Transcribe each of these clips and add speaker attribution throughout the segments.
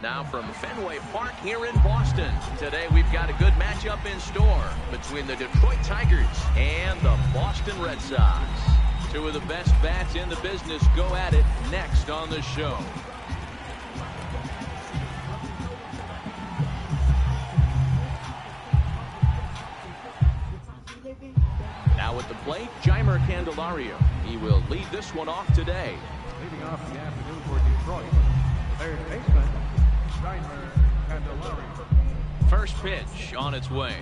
Speaker 1: Now from Fenway Park here in Boston. Today we've got a good matchup in store between the Detroit Tigers and the Boston Red Sox. Two of the best bats in the business go at it next on the show. Now at the plate, Jeimer Candelario. He will lead this one off today.
Speaker 2: Leading off the afternoon for Detroit, third baseman, Jeimer Candelario.
Speaker 1: First pitch on its way.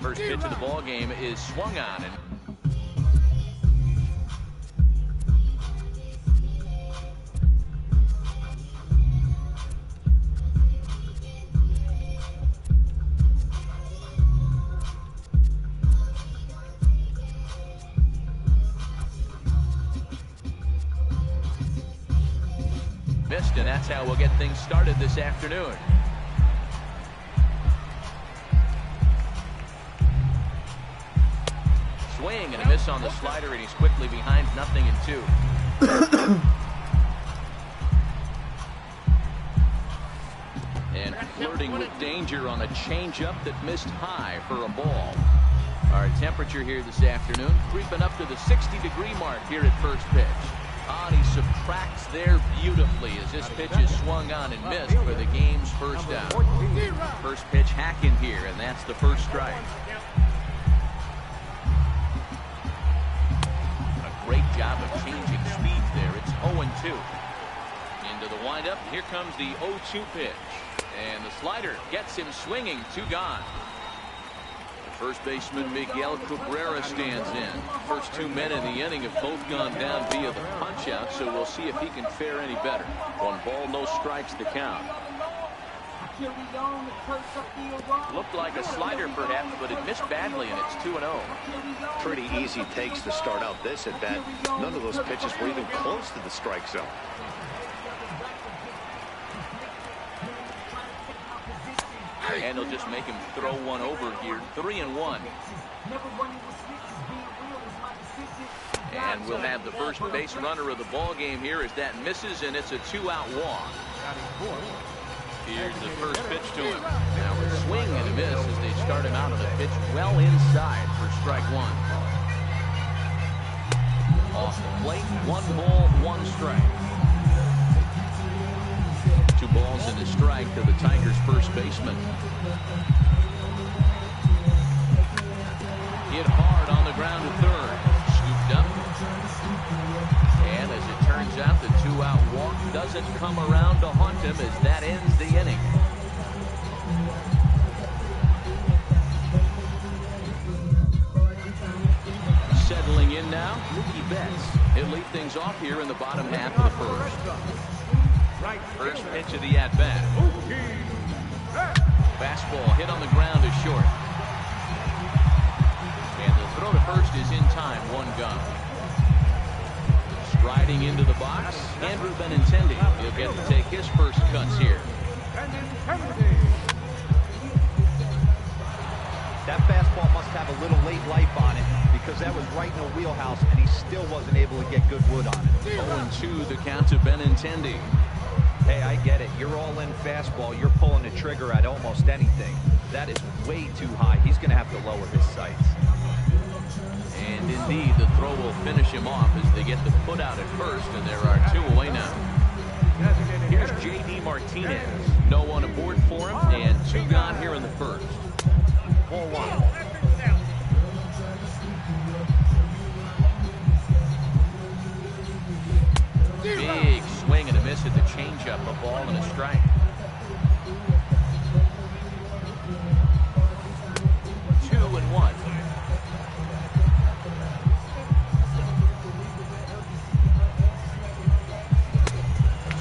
Speaker 1: First pitch of the ball game is swung on. And missed, and that's how we'll get things started this afternoon. Swing and a miss on the slider, and he's quickly behind 0-2. And flirting with danger on a changeup that missed high for a ball. Our temperature here this afternoon creeping up to the 60-degree mark here at first pitch. And he subtracts there beautifully as this pitch is swung on and missed for the game's first down. First pitch hacking here, and that's the first strike. A great job of changing speeds there. It's 0-2. Into the windup. Here comes the 0-2 pitch. And the slider gets him swinging. 2 gone. First baseman Miguel Cabrera stands in. First 2 men in the inning have both gone down via the punch-out, so we'll see if he can fare any better. 1 ball, no strikes the count. Looked like a slider perhaps, but it missed badly, and it's 2-0.
Speaker 3: Pretty easy takes to start out this at bat. None of those pitches were even close to the strike zone.
Speaker 1: And they'll just make him throw one over here. 3-1. And we'll have the first base runner of the ball game here as that misses, and it's a 2-out walk. Here's the first pitch to him. Now a swing and a miss as they start him out on a pitch well inside for strike 1. Off the plate, 1 ball, 1 strike. 2 balls and a strike to the Tigers' first baseman. Hit hard on the ground to third. Scooped up. And as it turns out, the 2-out walk doesn't come around to haunt him as that ends the inning. Settling in now, Mookie Betts. He'll lead things off here in the bottom half of the first. First pitch of the at-bat. Fastball hit on the ground to short. And the throw to first is in time. 1 gone. Striding into the box, Andrew Benintendi. He'll get to take his first cuts here.
Speaker 4: That fastball must have a little late life on it because that was right in the wheelhouse and he still wasn't able to get good wood on it.
Speaker 1: 0-2 the count to Benintendi.
Speaker 4: Hey, I get it. You're all in fastball. You're pulling the trigger at almost anything. That is way too high. He's going to have to lower his sights.
Speaker 1: And indeed, the throw will finish him off as they get the put out at first, and there are 2 away now. Here's J.D. Martinez. No one aboard for him, and 2 gone here in the first.
Speaker 4: 4-1.
Speaker 1: Big swing and a miss at the changeup, a ball and a strike. Two and one.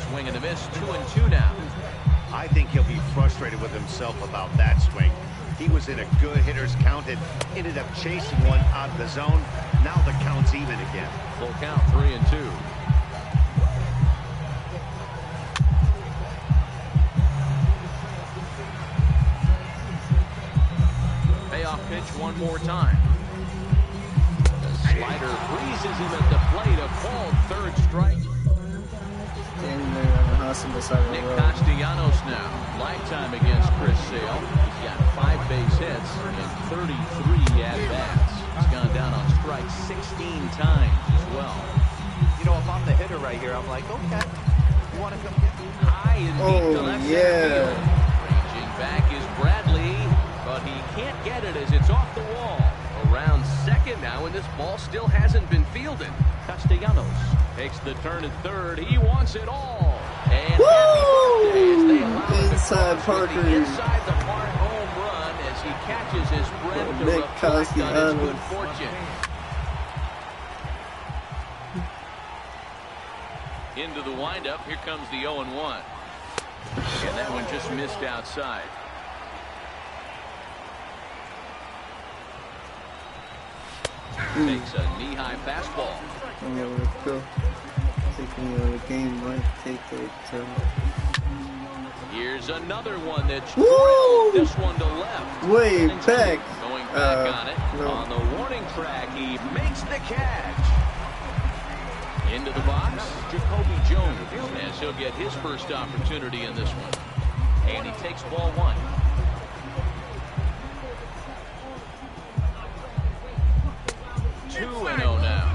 Speaker 1: Swing and a miss, 2-2 now.
Speaker 3: I think he'll be frustrated with himself about that swing. He was in a good hitter's count and ended up chasing one out of the zone. Now the count's even again.
Speaker 1: Full count, 3-2. Payoff pitch one more time. The slider freezes him at the plate. A called third strike. Nick Castellanos now. Lifetime against Chris Sale. He's got 5 base hits and 33 at-bats. He's gone down on strikes 16 times as well.
Speaker 4: You know, if I'm the hitter right here, I'm like, okay, you want to come get me?
Speaker 1: High and deep to left center field. Ranging back is Bradley, but he can't get it as it's off the wall. Around second now, and this ball still hasn't been fielded. Castellanos takes the turn at third. He wants it all. And happy birthday as they allow him
Speaker 5: inside Parker.
Speaker 1: The inside the park home run as he catches his breath to reflect on his good fortune. Into the windup. Here comes the 0-1. And that one just missed outside. Takes a knee-high fastball.
Speaker 5: The game might take it.
Speaker 1: Here's another one that's drilled. This one to left.
Speaker 5: Way back.
Speaker 1: Going back on it.
Speaker 5: No.
Speaker 1: On the warning track, he makes the catch. Into the box, Jacoby Jones, as he'll get his first opportunity in this one. And he takes ball 1. Two and 0 now.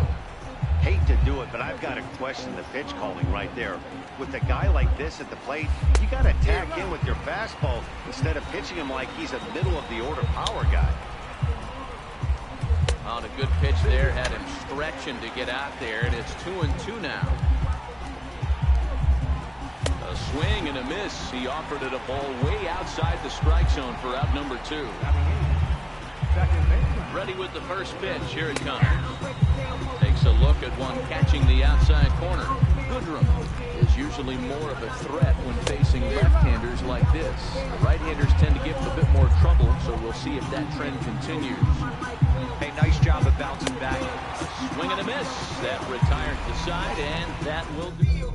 Speaker 3: Hate to do it, but I've got to question the pitch calling right there. With a guy like this at the plate, you got to tack in with your fastball instead of pitching him like he's a middle-of-the-order power guy.
Speaker 1: On a good pitch there, had him stretching to get out there, and it's 2-2 now. A A swing and a miss. He offered it a ball way outside the strike zone for out number 2. Ready with the first pitch. Here it comes. Takes a look at one catching the outside corner. Goodrum is usually more of a threat when facing left-handers like this. Right-handers tend to give him a bit more trouble, so we'll see if that trend continues.
Speaker 4: Hey, nice job of bouncing back.
Speaker 1: Swing and a miss. That retired the side, and that will do.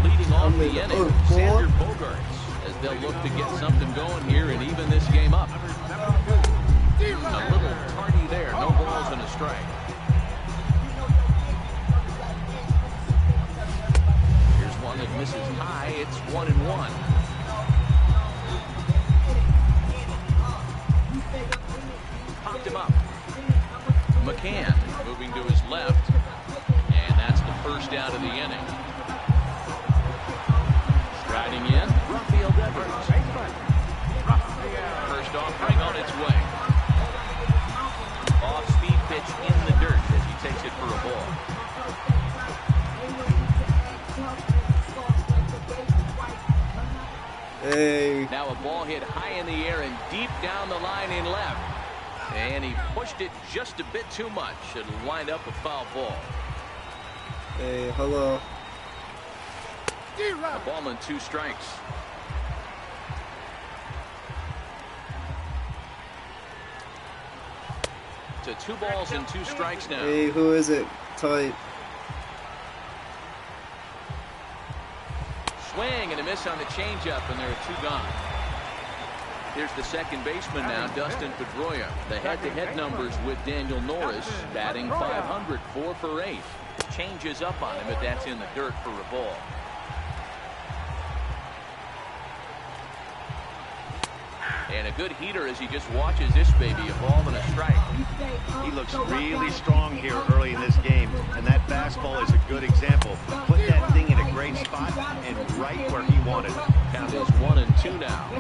Speaker 1: Leading off the inning, Xander Bogaerts, as they'll look to get something going here and even this game up. A little tardy there. No balls and a strike. Here's one that misses high. It's 1-1. Popped him up. McCann moving to his left, and that's the first out of the inning. Striding in, Rafael Devers. First offering on its way. Off-speed pitch in the dirt as he takes it for a ball.
Speaker 5: Hey.
Speaker 1: Now a ball hit high in the air and deep down the line in left. And he pushed it just a bit too much. It'll wind up a foul ball.
Speaker 5: Hey, hello.
Speaker 1: A ball and 2 strikes. To 2 balls and 2 strikes now.
Speaker 5: Hey, who is it? Tight.
Speaker 1: Swing and a miss on the changeup, and there are 2 gone. Here's the second baseman now, Dustin Pedroia. The head-to-head numbers with Daniel Norris, batting .500, 4 for 8. Changes up on him, but that's in the dirt for a ball. And a good heater as he just watches this baby evolve in a strike.
Speaker 3: He looks really strong here early in this game, and that fastball is a good example. Put that thing in a great spot and right where he wanted it.
Speaker 1: Count is 1-2 now.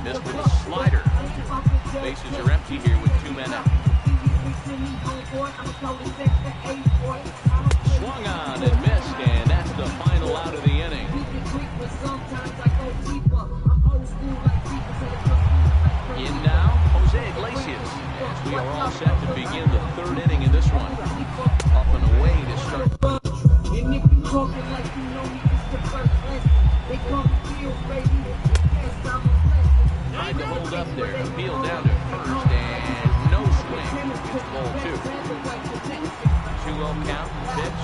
Speaker 1: Missed with a slider. Bases are empty here with 2 men out. Swung on and missed, and that's the final out of the inning. In now, Jose Iglesias, as we are all set to begin the 3rd inning in this one. Up and away to start. Tried to hold up there, appeal down to first, and no swing. It's ball 2. 2-0 count, pitch.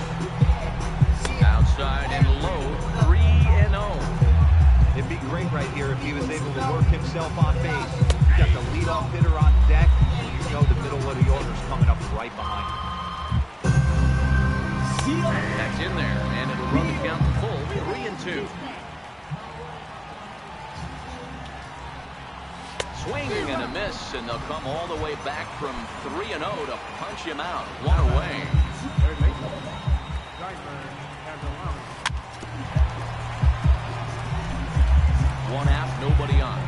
Speaker 1: Outside and low, 3-0.
Speaker 4: It'd be great right here if he was able to work himself on base. You got the leadoff hitter on deck, and you know the middle of the order's coming up right behind him.
Speaker 1: That's in there, and it'll run the count to full, 3-2. Swing and a miss, and they'll come all the way back from 3-0 to punch him out. 1 away. One out, nobody on.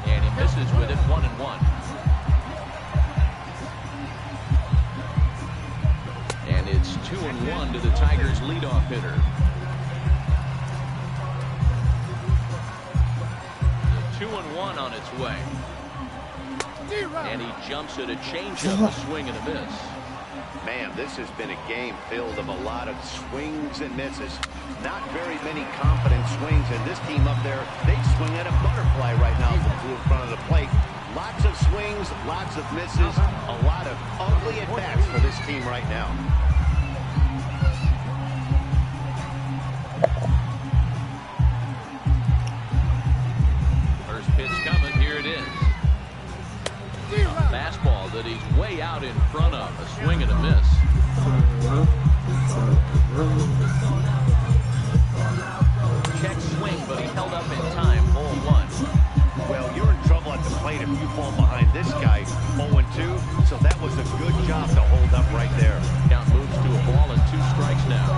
Speaker 1: And he misses with it, 1-1. And it's 2-1 to the Tigers' leadoff hitter. 2-1 on its way. And he jumps at a changeup, a swing and a miss.
Speaker 3: Man, this has been a game filled of a lot of swings and misses. Not very many confident swings, and this team up there, they swing at a butterfly right now in front of the plate. Lots of swings, lots of misses, a lot of ugly at-bats for this team right now.
Speaker 1: First pitch coming, here it is. A fastball that he's way out in front of, a swing and a miss. Check swing, but he held up in time, ball 1.
Speaker 3: Well, you're in trouble at the plate if you fall behind this guy, 0-2, so that was a good job to hold up right there.
Speaker 1: Count moves to a ball and 2 strikes now.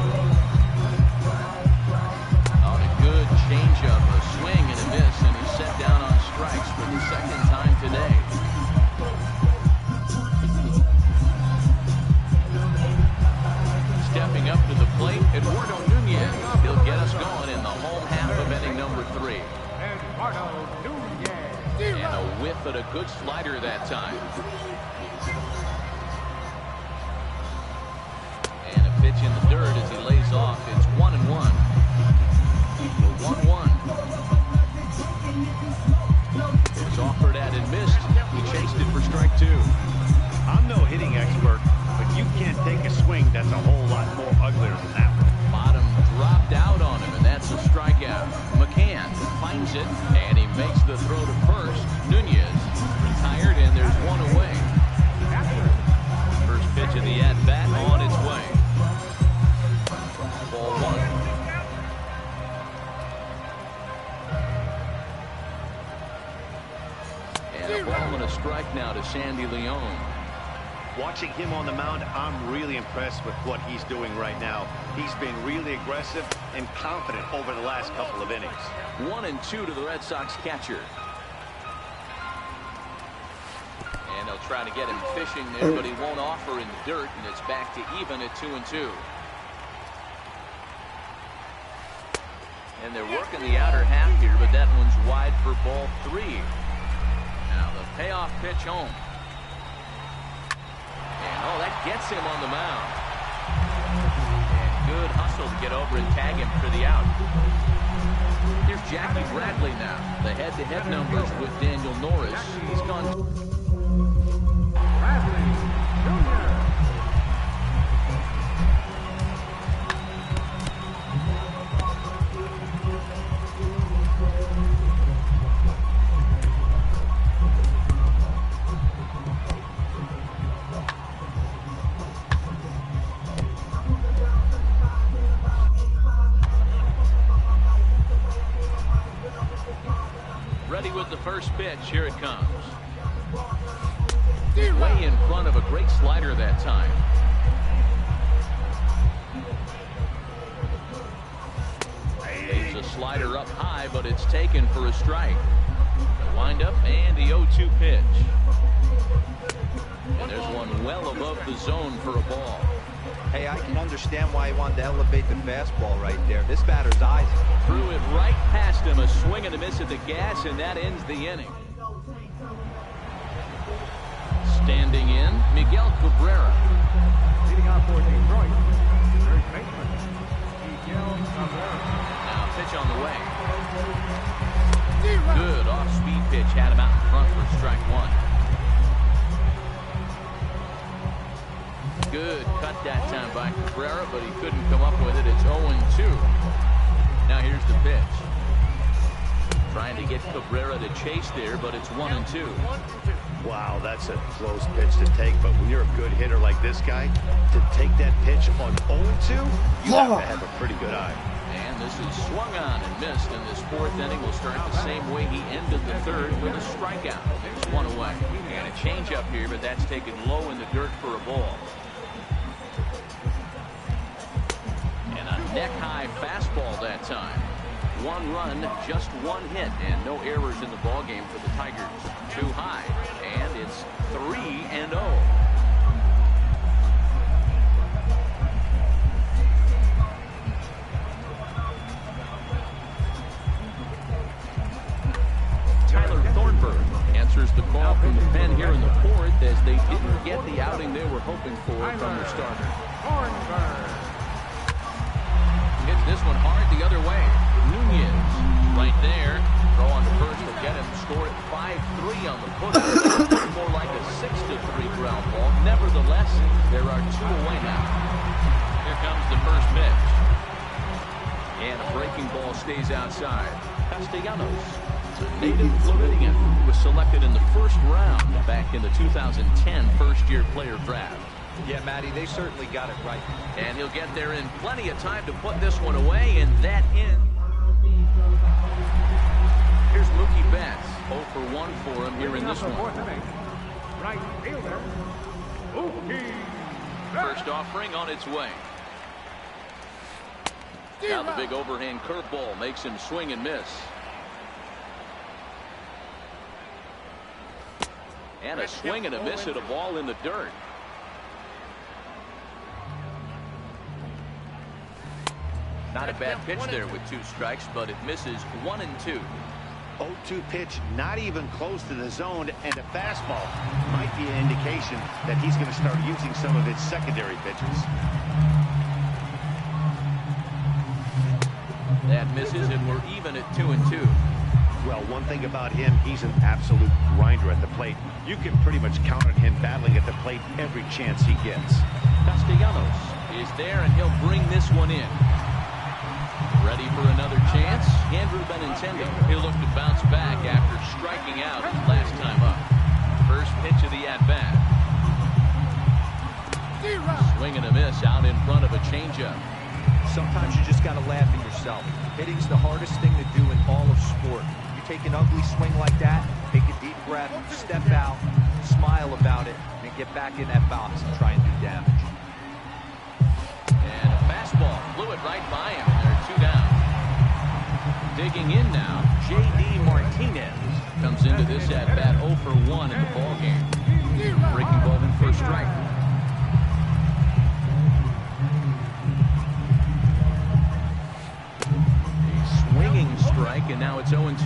Speaker 1: On a good changeup, a swing and a miss, and he's set down on strikes for the 2nd time today. stepping up to the plate, Eduardo Nunez. He'll get us going in the home half of inning number 3.
Speaker 2: Eduardo Nunez.
Speaker 1: And a whiff at a good slider that time. And a pitch in the dirt as he lays off. It's 1-1. The 1-1. It's offered at and missed. He chased it for strike 2.
Speaker 3: I'm no hitting expert, but you can't take a swing that's a whole lot more uglier than that one.
Speaker 1: Bottom dropped out on him, and that's a strikeout. McCann finds it, and he makes the throw to first. Nunez retired, and there's one away. First pitch of the at-bat on its way. Ball 1. And a ball and a strike now to Sandy Leon.
Speaker 3: Watching him on the mound, I'm really impressed with what he's doing right now. He's been really aggressive and confident over the last couple of innings.
Speaker 1: 1-2 to the Red Sox catcher. And they'll try to get him fishing there, but he won't offer in the dirt, and it's back to even at 2-2. And they're working the outer half here, but that one's wide for ball 3. Now the payoff pitch home. And oh, that gets him on the mound. And good hustle to get over and tag him for the out. Here's Jackie Bradley now. The head-to-head numbers with Daniel Norris. He's gone.
Speaker 2: Bradley Jr.
Speaker 1: Ready with the first pitch. Here it comes. Way in front of a great slider that time. Aims a slider up high, but it's taken for a strike. The windup and the 0-2 pitch. And there's one well above the zone for a ball.
Speaker 4: Hey, I can understand why he wanted to elevate the fastball right there. This batter's eyes.
Speaker 1: Threw it right past him, a swing and a miss at the gas, and that ends the inning. Standing in, Miguel Cabrera.
Speaker 2: Leading off for Detroit, third baseman, Miguel Cabrera.
Speaker 1: Now pitch on the way. Good off-speed pitch, had him out in front for strike 1. Good cut that time by Cabrera, but he couldn't come up with it. It's 0-2. Now here's the pitch. Trying to get Cabrera to chase there, but it's 1-2.
Speaker 3: Wow, that's a close pitch to take, but when you're a good hitter like this guy, to take that pitch on 0-2, you have to have a pretty good eye.
Speaker 1: And this is swung on and missed, and this 4th inning will start the same way he ended the 3rd with a strikeout. There's one away. And a changeup here, but that's taken low in the dirt for a ball. And a neck-high fastball that time. 1 run, just 1 hit, and no errors in the ballgame for the Tigers. Too high, and it's 3-0. Tyler Thornburg answers the call from the pen here in the 4th as they didn't get the outing they were hoping for from the starter.
Speaker 2: Thornburg.
Speaker 1: Hits this one hard the other way. Nunez right there. Throw on to first will get him. Score at 5-3 on the push. More like a 6-3 ground ball. Nevertheless, there are 2 away now. Here comes the first pitch. And a breaking ball stays outside. Castellanos, a native Floridian who was selected in the 1st round back in the 2010 first-year player draft.
Speaker 4: Yeah, Matty, they certainly got it right.
Speaker 1: And he'll get there in plenty of time to put this one away, and that ends. Here's Mookie Betts. 0 for 1 for him here in this one.
Speaker 2: 4th inning, right fielder, Mookie Betts.
Speaker 1: First offering on its way. Now the big overhand curveball makes him swing and miss. And a swing and a miss at a ball in the dirt. Not a bad pitch there with 2 strikes, but it misses 1 and 2.
Speaker 3: 0-2 pitch, not even close to the zone, and a fastball might be an indication that he's going to start using some of his secondary pitches.
Speaker 1: That misses, and we're even at 2 and 2.
Speaker 3: Well, one thing about him, he's an absolute grinder at the plate. You can pretty much count on him battling at the plate every chance he gets.
Speaker 1: Castellanos is there, and he'll bring this one in. Ready for another chance. Andrew Benintendi. He'll look to bounce back after striking out his last time up. First pitch of the at-bat. Swing and a miss out in front of a changeup.
Speaker 4: Sometimes you just got to laugh at yourself. Hitting's the hardest thing to do in all of sport. You take an ugly swing like that, take a deep breath, step out, smile about it, and get back in that box and try and do damage.
Speaker 1: And a fastball flew it right by him. There are 2 down. Digging in now, J.D. Martinez comes into this at-bat 0 for 1 in the ballgame. Breaking ball in for a strike. Swinging strike, and now it's 0-2.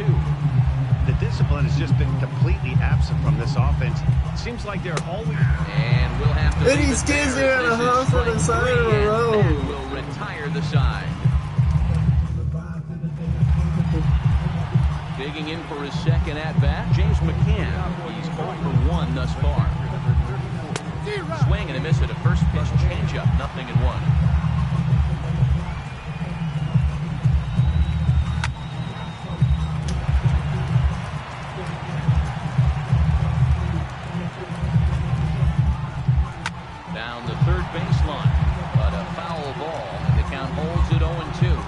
Speaker 3: The discipline has just been completely absent from this offense. Seems like they're always...
Speaker 1: And we'll have to...
Speaker 5: And he stands there on a house on the side of the road.
Speaker 1: And will retire the side. Digging in for his second at-bat, James McCann. He's 0 for 1 thus far. Swing and a miss at a first pitch changeup. 0-1. Down the third baseline, but a foul ball, and the count holds it 0-2.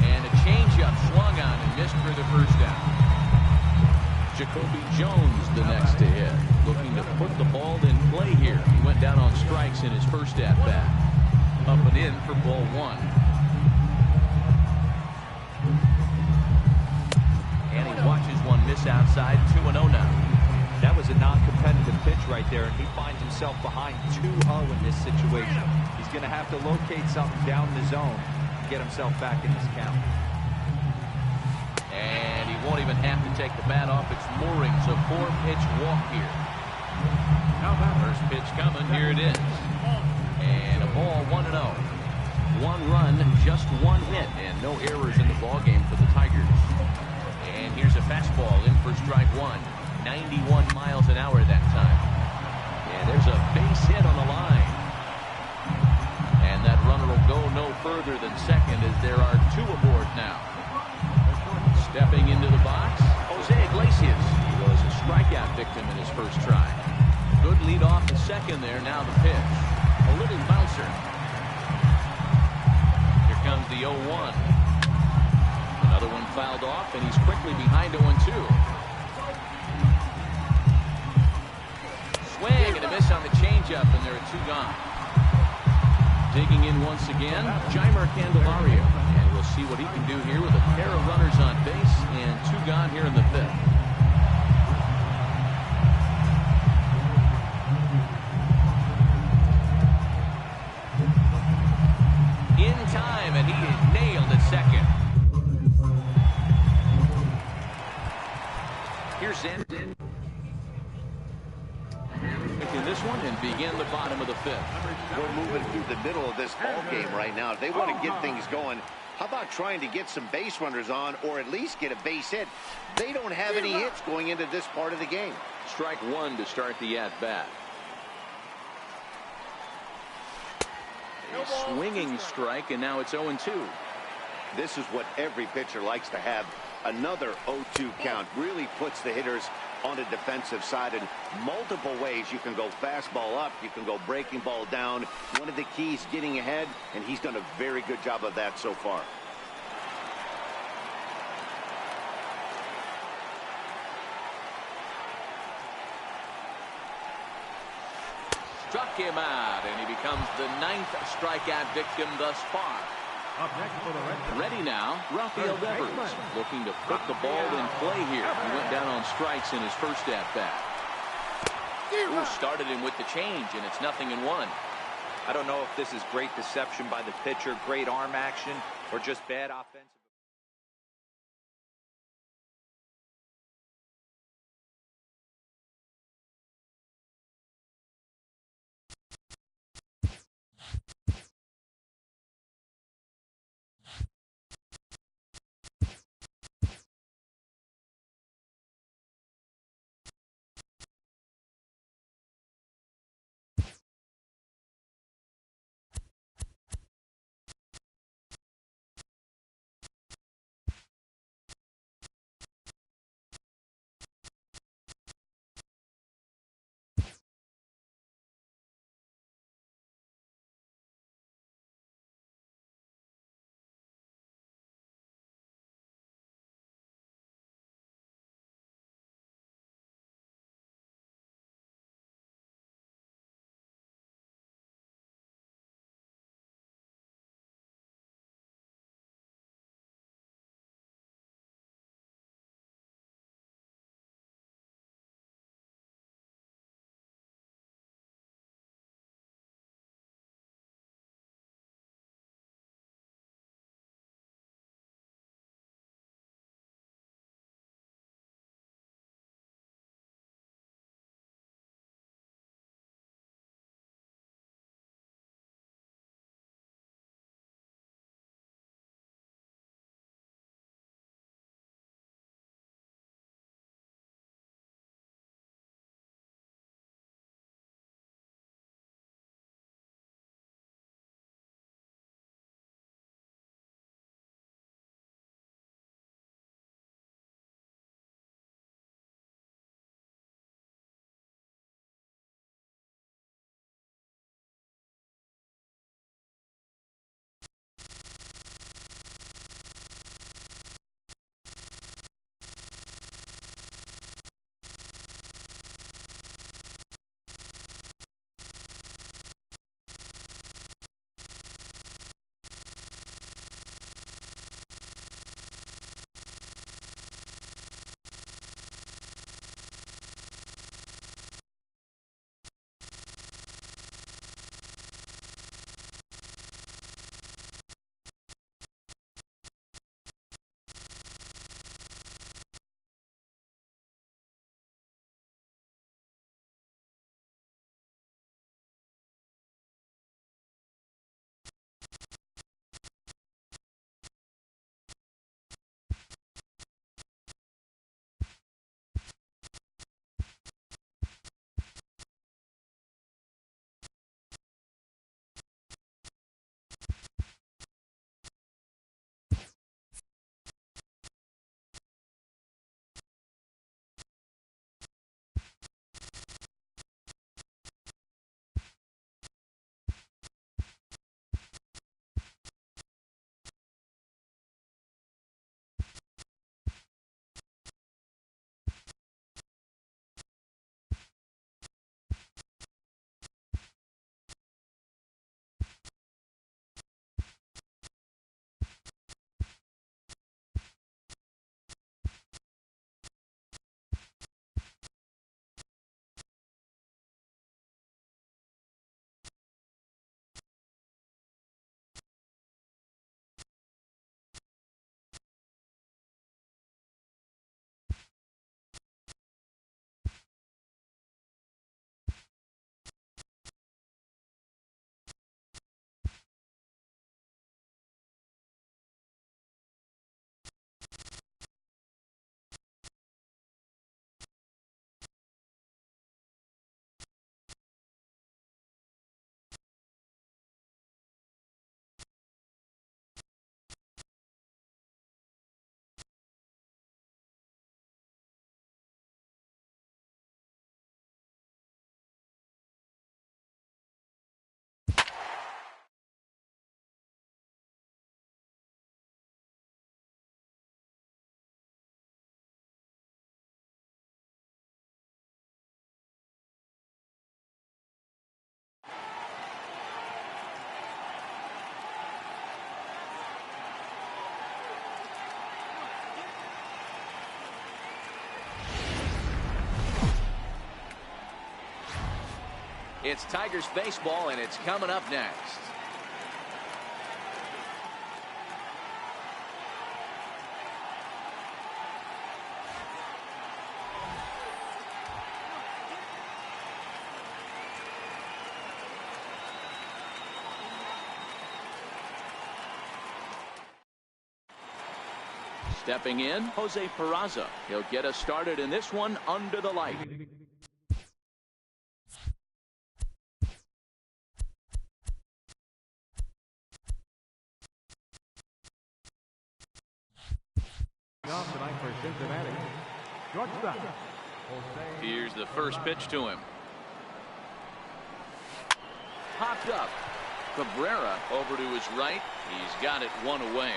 Speaker 1: And a changeup swung on and missed for the first down. Jacoby Jones the next to hit, looking to put the ball in play here. He went down on strikes in his first at-bat. Up and in for ball 1. And he watches one miss outside. 2-0 now.
Speaker 4: That was a non-competitive pitch right there, and he finds himself behind 2-0 in this situation. He's going to have to locate something down the zone to get himself back in this count.
Speaker 1: And he won't even have to take the bat off its moorings. A 4-pitch walk here. First pitch coming. Here it is. And a ball 1-0. 1 run, just 1 hit, and no errors in the ballgame for the Tigers. And here's a fastball in for strike 1. 91 miles an hour that time. And there's a base hit on the line. And that runner will go no further than second as there are 2 aboard now. Stepping into the box, Jose Iglesias. He was a strikeout victim in his first try. Good lead off the second there. Now the pitch. A little bouncer. Here comes the 0-1. Another one fouled off, and he's quickly behind 0-2. Swing and a miss on the changeup, and there are 2 gone. Digging in once again, Jeimer Candelario. And we'll see what he can do here with a pair of runners on base and 2 gone here in the 5th. In time, and he is nailed at second. Here's Zandon. In this one and begin the bottom of the 5th.
Speaker 3: We're moving through the middle of this ball game right now. They want to get things going. How about trying to get some base runners on, or at least get a base hit? They don't have any hits going into this part of the game.
Speaker 1: Strike 1 to start the at-bat. A swinging strike, and now it's 0-2.
Speaker 3: This is what every pitcher likes to have. Another 0-2 count really puts the hitters on the defensive side in multiple ways. You can go fastball up, you can go breaking ball down. One of the keys, getting ahead, and he's done a very good job of that so far.
Speaker 1: Struck him out, and he becomes the 9th strikeout victim thus far.
Speaker 2: Up next for the Red Sox.
Speaker 1: Ready now, Rafael Devers, looking to put the ball in play here. He went down on strikes in his first at-bat. Started him with the change, and it's 0-1.
Speaker 4: I don't know if this is great deception by the pitcher, great arm action, or just bad offensive.
Speaker 1: It's Tigers baseball, and it's coming up next. Stepping in, Jose Peraza. He'll get us started in this one under the light.
Speaker 2: Off tonight for Cincinnati. Shortstop.
Speaker 1: Here's the first pitch to him. Popped up. Cabrera over to his right. He's got it one away.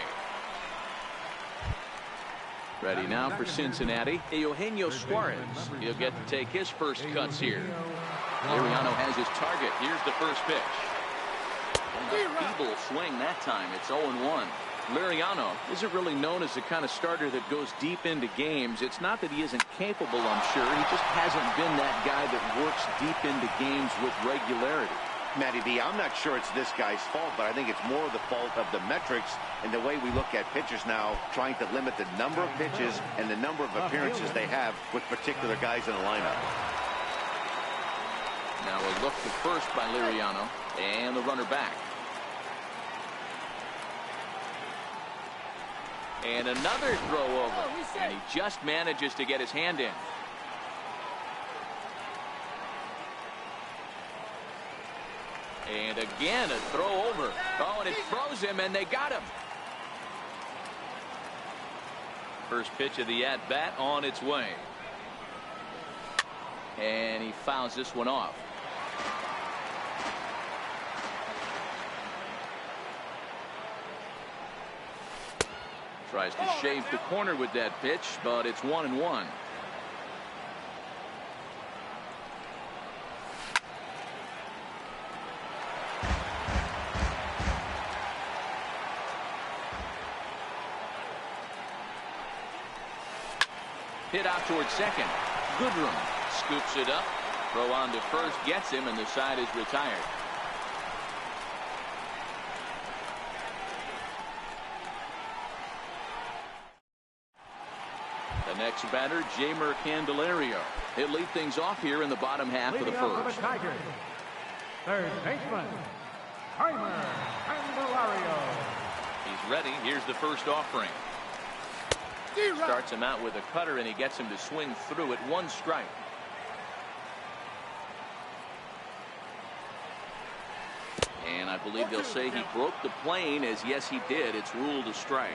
Speaker 1: Ready now for Cincinnati, Eugenio Suarez. He'll get to take his first cuts here. Liriano has his target. Here's the first pitch. And a feeble swing that time. It's 0-1. Liriano isn't really known as the kind of starter that goes deep into games. It's not that he isn't capable, I'm sure. He just hasn't been that guy that works deep into games with regularity.
Speaker 3: Matty B, I'm not sure it's this guy's fault, but I think it's more the fault of the metrics and the way we look at pitchers now, trying to limit the number of pitches and the number of appearances they have with particular guys in the lineup.
Speaker 1: Now a look to first by Liriano, and the runner back. And another throw over, and he just manages to get his hand in. And again, a throw over. Oh, and it froze him, and they got him. First pitch of the at-bat on its way. And he fouls this one off. Tries to shave the corner with that pitch, but it's 1-1. Hit out towards second. Goodrum scoops it up. Throw on to first, gets him, and the side is retired. The next batter, Jeimer Candelario. He'll lead things off here in the bottom half of the first.
Speaker 2: Tigers, third baseman, Jeimer Candelario.
Speaker 1: He's ready. Here's the first offering. Starts him out with a cutter, and he gets him to swing through it. One strike. And I believe they'll say he broke the plane, as yes he did. It's ruled a strike.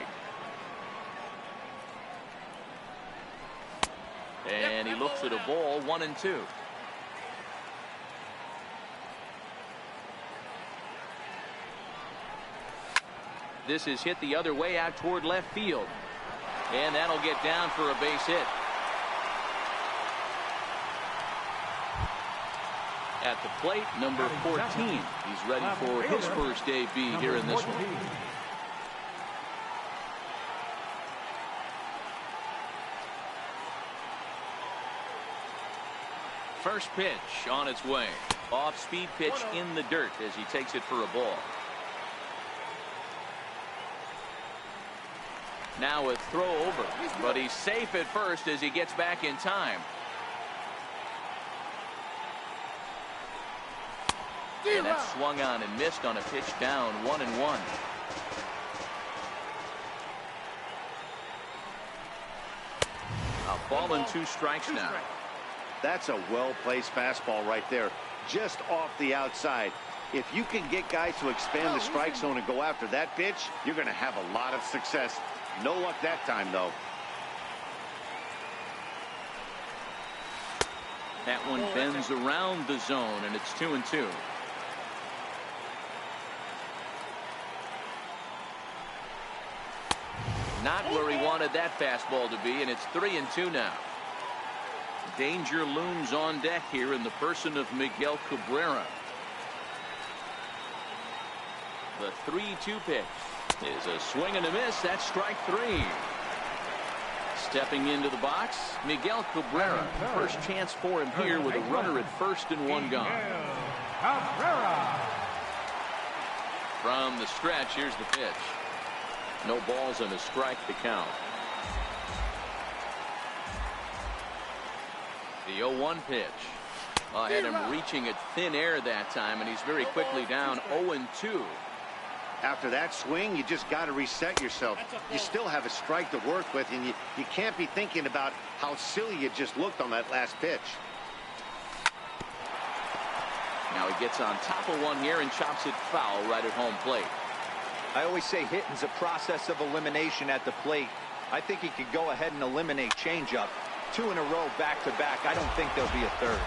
Speaker 1: And he looks at a ball, 1-2. This is hit the other way out toward left field. And that'll get down for a base hit. At the plate, number 14. He's ready for his first debut here in this one. First pitch on its way. Off-speed pitch in the dirt as he takes it for a ball. Now a throw over, but he's safe at first as he gets back in time. And that swung on and missed on a pitch down, 1-1. A ball and 2 strikes now.
Speaker 3: That's a well-placed fastball right there, just off the outside. If you can get guys to expand the strike zone and go after that pitch, you're going to have a lot of success. No luck that time, though.
Speaker 1: That one bends around the zone, and it's 2-2. Not where he wanted that fastball to be, and it's 3-2 now. Danger looms on deck here in the person of Miguel Cabrera. The 3-2 pitch is a swing and a miss. That's strike 3. Stepping into the box, Miguel Cabrera. First chance for him here with a runner at first and one gone.
Speaker 2: Cabrera.
Speaker 1: From the stretch, here's the pitch. No balls and a strike to count. The 0-1 pitch. Had him reaching at thin air that time, and he's very quickly down 0-2.
Speaker 3: After that swing, you just got to reset yourself. You still have a strike to work with, and you can't be thinking about how silly you just looked on that last pitch.
Speaker 1: Now he gets on top of one here and chops it foul right at home plate.
Speaker 4: I always say hitting's a process of elimination at the plate. I think he could go ahead and eliminate changeup. 2 in a row back-to-back. I don't think there'll be a third.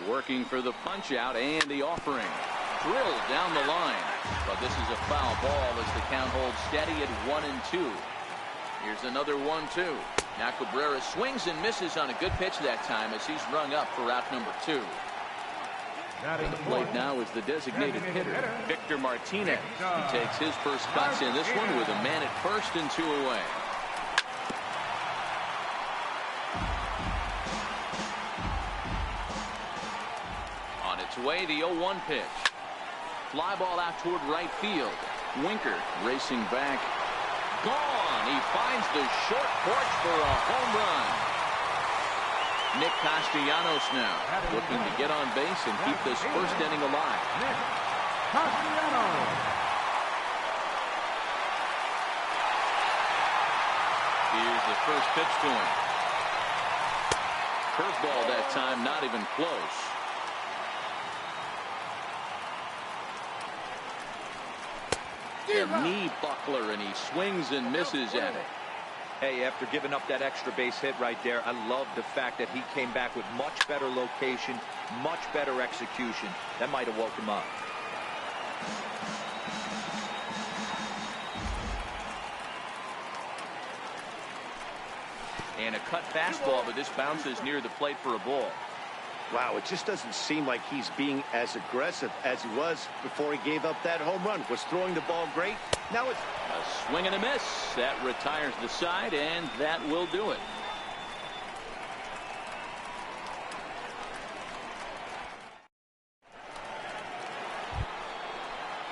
Speaker 1: Working for the punch out and the offering. Drilled down the line. But this is a foul ball as the count holds steady at 1-2. Here's another 1-2. Now Cabrera swings and misses on a good pitch that time as he's rung up for out number 2. At the plate now is the designated hitter, Victor Martinez. He takes his first cuts in this one with a man at first and 2 away. On its way, the 0-1 pitch. Fly ball out toward right field. Winker racing back. Gone. He finds the short porch for a home run. Nick Castellanos now looking to get on base and keep this first inning alive.
Speaker 2: Nick Castellanos.
Speaker 1: Here's the first pitch to him. Curveball that time, not even close. A knee buckler, and he swings and misses at it.
Speaker 4: Hey, after giving up that extra base hit right there, I love the fact that he came back with much better location, much better execution. That might have woke him up.
Speaker 1: And a cut fastball, but this bounces near the plate for a ball.
Speaker 3: Wow, it just doesn't seem like he's being as aggressive as he was before he gave up that home run. Was throwing the ball great. Now it's
Speaker 1: a swing and a miss. That retires the side, and that will do it.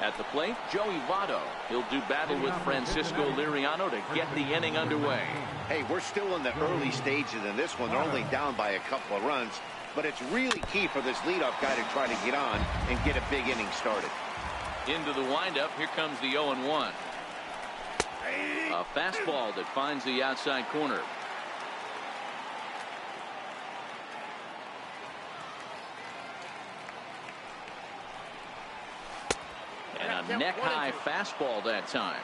Speaker 1: At the plate, Joey Votto. He'll do battle with Francisco Liriano to get the inning underway.
Speaker 3: Hey, we're still in the early stages in this one. They're only down by a couple of runs. But it's really key for this leadoff guy to try to get on and get a big inning started.
Speaker 1: Into the windup, here comes the 0-1. A fastball that finds the outside corner. And a neck-high fastball that time.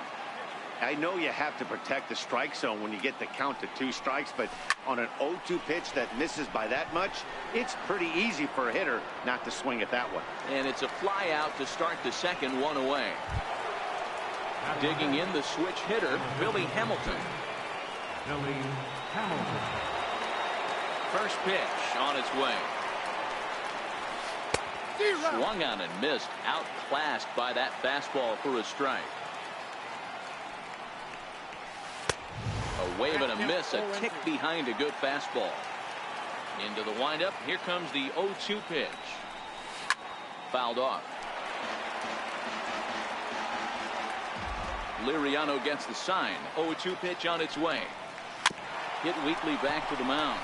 Speaker 3: I know you have to protect the strike zone when you get the count to 2 strikes, but on an 0-2 pitch that misses by that much, it's pretty easy for a hitter not to swing at that one.
Speaker 1: And it's a fly out to start the second, 1 away. Digging in the switch hitter, Billy Hamilton.
Speaker 2: Billy Hamilton.
Speaker 1: First pitch on its way. Swung on and missed, outclassed by that fastball for a strike. A wave and a miss, a tick behind a good fastball. Into the windup, here comes the 0-2 pitch. Fouled off. Liriano gets the sign. 0-2 pitch on its way. Hit weakly back to the mound.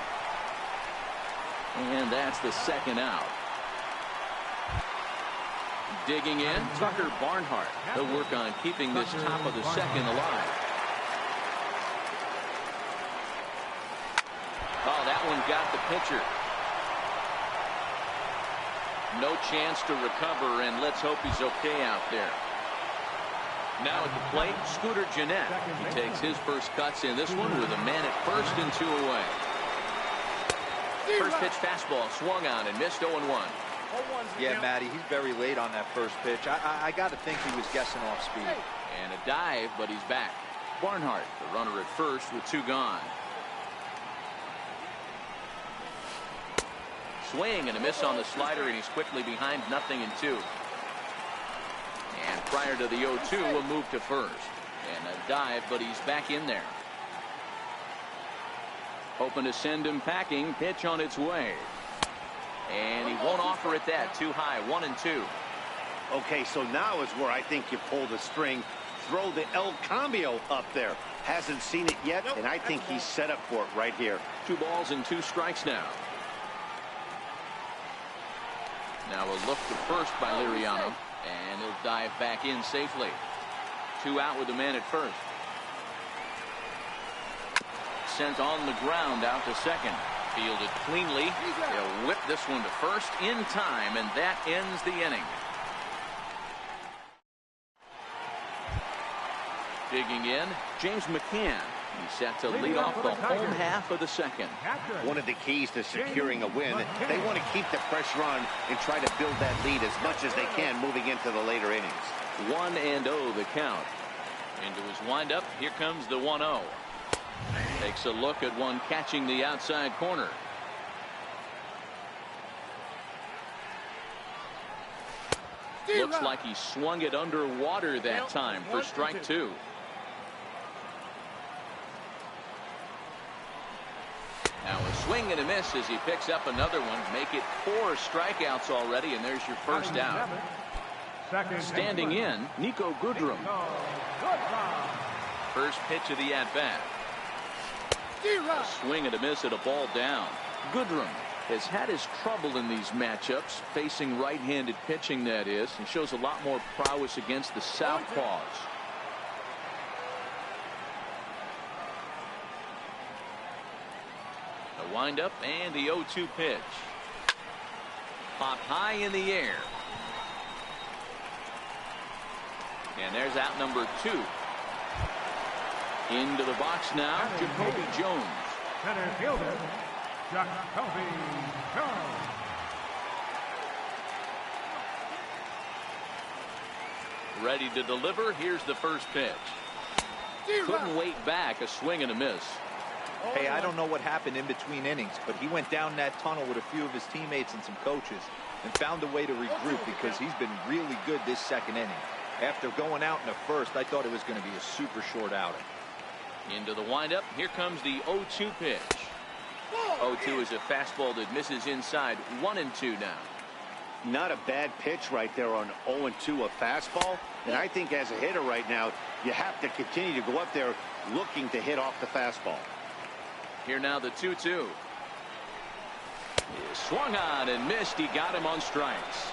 Speaker 1: And that's the second out. Digging in, Tucker Barnhart. He'll work on keeping this top of the second alive. Oh, that one got the pitcher. No chance to recover, and let's hope he's okay out there. Now at the plate, Scooter Gennett. He takes his first cuts in this one with a man at first and 2 away. First pitch fastball swung on and missed 0-1.
Speaker 4: Yeah, Matty, he's very late on that first pitch. I got to think he was guessing off speed.
Speaker 1: And a dive, but he's back. Barnhart, the runner at first with 2 gone. Swing and a miss on the slider, and he's quickly behind 0-2. And prior to the 0-2, we'll move to first. And a dive, but he's back in there. Hoping to send him packing. Pitch on its way. And he won't offer it that. Too high. 1-2.
Speaker 3: Okay, so now is where I think you pull the string. Throw the El Cambio up there. Hasn't seen it yet, and I think he's set up for it right here.
Speaker 1: 2 balls and 2 strikes now. Now a look to first by Liriano. And he'll dive back in safely. 2 out with the man at first. Sent on the ground out to second. Fielded cleanly. He'll whip this one to first in time, and that ends the inning. Digging in, James McCann. He's set to lead off the home half of the second.
Speaker 3: One of the keys to securing a win, they want to keep the pressure on and try to build that lead as much as they can moving into the later innings.
Speaker 1: 1-0 the count. Into his windup, here comes the 1-0. Takes a look at one catching the outside corner. Looks like he swung it underwater that time for strike 2. Now a swing and a miss as he picks up another one. Make it 4 strikeouts already, and there's your first out. Standing in, Nico Goodrum. First pitch of the at-bat. A swing and a miss at a ball down. Goodrum has had his trouble in these matchups, facing right-handed pitching, that is, and shows a lot more prowess against the southpaws. The windup and the 0-2 pitch. Popped high in the air. And there's out number 2. Into the box now, Jacoby Jones.
Speaker 2: Center fielder, Jacoby Jones.
Speaker 1: Ready to deliver. Here's the first pitch. Couldn't wait back. A swing and a miss.
Speaker 4: Hey, I don't know what happened in between innings, but he went down that tunnel with a few of his teammates and some coaches and found a way to regroup because he's been really good this second inning. After going out in the first, I thought it was going to be a super short outing.
Speaker 1: Into the windup. Here comes the 0-2 pitch. 0-2 is a fastball that misses inside. 1-2 now.
Speaker 3: Not a bad pitch right there on 0-2, a fastball. And I think as a hitter right now, you have to continue to go up there looking to hit off the fastball.
Speaker 1: Here now the 2-2. He swung on and missed. He got him on strikes.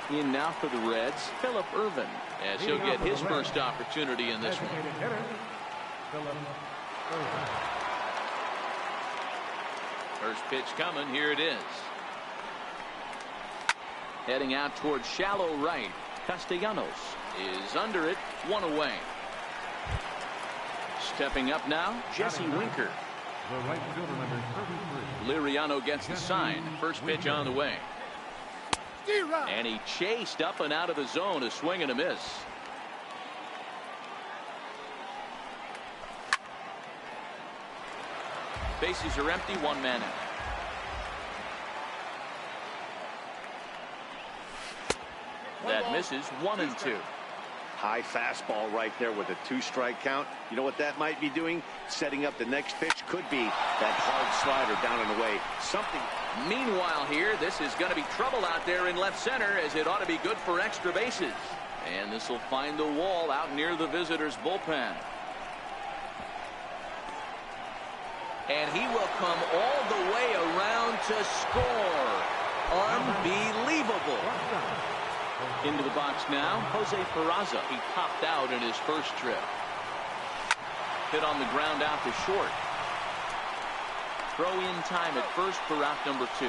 Speaker 1: In now for the Reds, Phillip Ervin, as he'll get his first opportunity in this one. First pitch coming. Here it is. Heading out towards shallow right. Castellanos is under it. 1 away. Stepping up now, Jesse Winker.
Speaker 2: The right fielder, number 33.
Speaker 1: Liriano gets the sign. First pitch on the way. And he chased up and out of the zone. A swing and a miss. Bases are empty. 1 man out. That misses. 1-2.
Speaker 3: High fastball right there with a 2-strike count. You know what that might be doing? Setting up the next pitch. Could be that hard slider down and away. Something.
Speaker 1: Meanwhile here, this is going to be trouble out there in left center, as it ought to be good for extra bases. And this will find the wall out near the visitors' bullpen. And he will come all the way around to score. Unbelievable. Into the box now, Jose Peraza. He popped out in his first trip. Hit on the ground out to short. Throw in time at first for out number 2.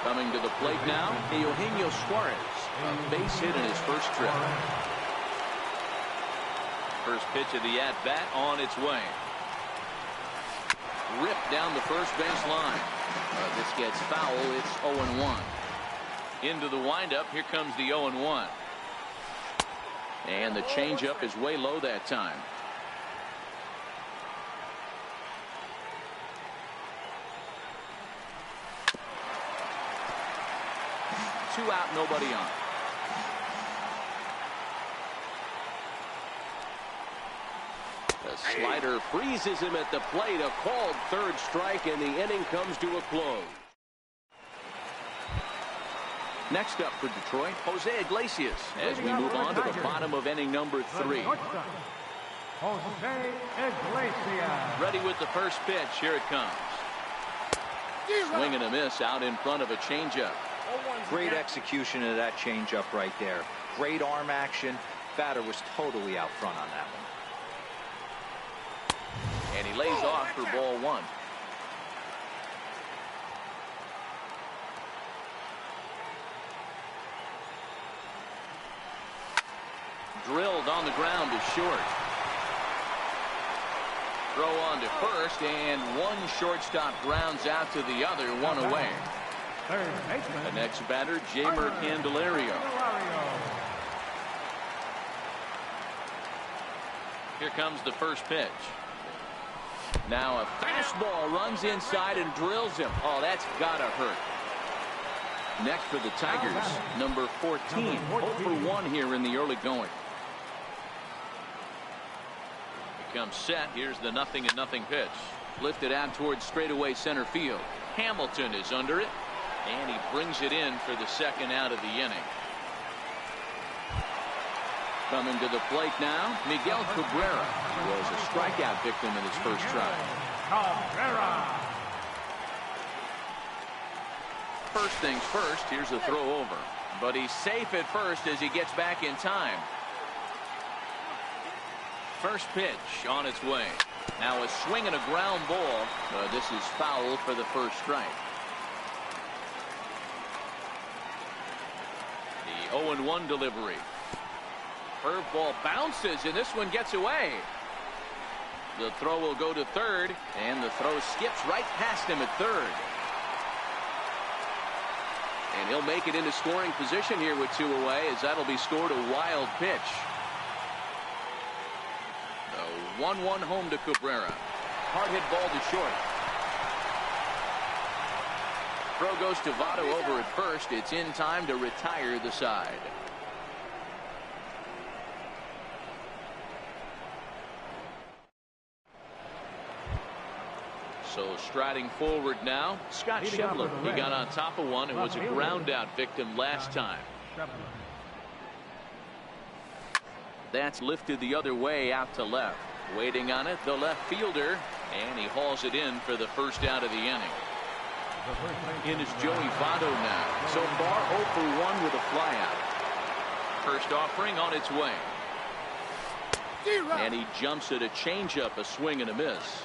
Speaker 1: Coming to the plate now, Eugenio Suarez. A base hit in his first trip. First pitch of the at-bat on its way. Ripped down the first base line. This gets foul. It's 0-1. Into the windup. Here comes the 0-1. And the changeup is way low that time. 2 out, nobody on. The slider freezes him at the plate. A called third strike, and the inning comes to a close. Next up for Detroit, Jose Iglesias, as we move on to the bottom of inning number 3.
Speaker 2: Jose Iglesias.
Speaker 1: Ready with the first pitch. Here it comes. Swing and a miss out in front of a changeup.
Speaker 4: Great execution of that changeup right there. Great arm action. Batter was totally out front on that one.
Speaker 1: And he lays off for ball 1. Drilled on the ground to short. Throw on to first, and one shortstop grounds out to the other, 1 away.
Speaker 2: Third baseman.
Speaker 1: The next batter, Jeimer Candelario. Here comes the first pitch. Now a fastball runs inside and drills him. Oh, that's gotta hurt. Next for the Tigers, number 14. 0 for 1 here in the early going. Comes set. Here's the 0-0 pitch. Lifted out towards straightaway center field. Hamilton is under it, and he brings it in for the second out of the inning. Coming to the plate now, Miguel Cabrera, who was a strikeout victim in his first try.
Speaker 2: Cabrera.
Speaker 1: First things first, here's a throw over. But he's safe at first as he gets back in time. First pitch on its way. Now a swing and a ground ball. This is foul for the first strike. The 0-1 delivery. Curveball bounces, and this one gets away. The throw will go to third, and the throw skips right past him at third. And he'll make it into scoring position here with 2 away, as that'll be scored a wild pitch. 1-1 home to Cabrera. Hard hit ball to short. Throw goes to Votto over at first. It's in time to retire the side. So striding forward now, Scott Schebler. He got on top of one and was a ground out victim last time. That's lifted the other way out to left. Waiting on it, the left fielder, and he hauls it in for the first out of the inning. In is Joey Votto now. So far 0 for 1 with a flyout. First offering on its way. And he jumps at a changeup, a swing and a miss.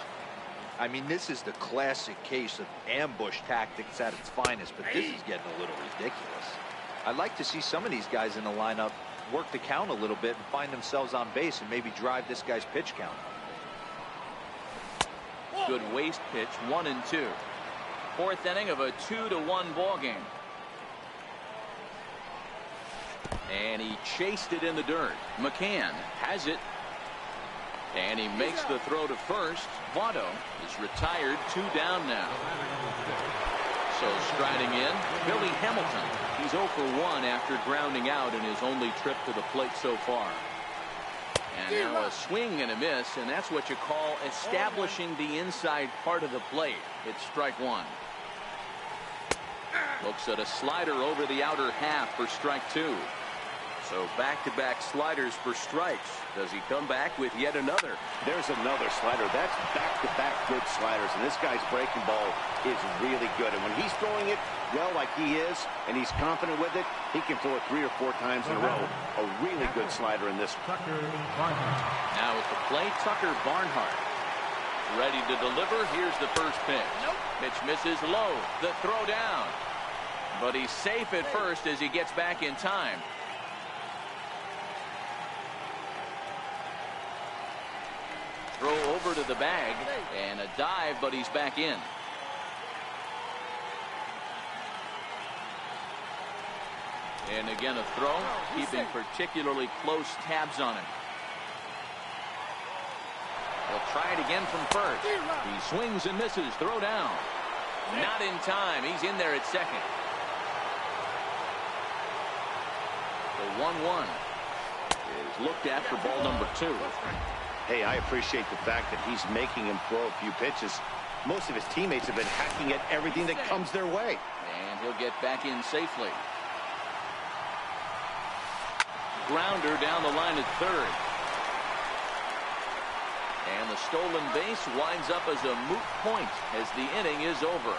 Speaker 4: I mean, this is the classic case of ambush tactics at its finest, but this is getting a little ridiculous. I'd like to see some of these guys in the lineup work the count a little bit and find themselves on base and maybe drive this guy's pitch count.
Speaker 1: Good waste pitch, 1-2. Fourth inning of a 2-1 ball game. And he chased it in the dirt. McCann has it. And he makes the throw to first. Votto is retired, 2 down now. So striding in, Billy Hamilton. He's 0 for 1 after grounding out in his only trip to the plate so far. And now a swing and a miss, and that's what you call establishing the inside part of the plate. It's strike 1. Looks at a slider over the outer half for strike 2. So back-to-back sliders for strikes. Does he come back with yet another?
Speaker 3: There's another slider. That's back-to-back good sliders, and this guy's breaking ball is really good. And when he's throwing it well like he is, and he's confident with it, he can throw it 3 or 4 times in a row. A really good slider in this one.
Speaker 1: Now at the plate, Tucker Barnhart. Ready to deliver. Here's the first pitch. Pitch misses low. The throw down. But he's safe at first as he gets back in time. Throw over to the bag, and a dive, but he's back in. And again a throw, keeping particularly close tabs on him. He'll try it again from first. He swings and misses, throw down. Not in time, he's in there at second. 1-1 is looked at for ball number 2.
Speaker 3: Hey, I appreciate the fact that he's making him throw a few pitches. Most of his teammates have been hacking at everything that comes their way.
Speaker 1: And he'll get back in safely. Grounder down the line at third. And the stolen base winds up as a moot point as the inning is over.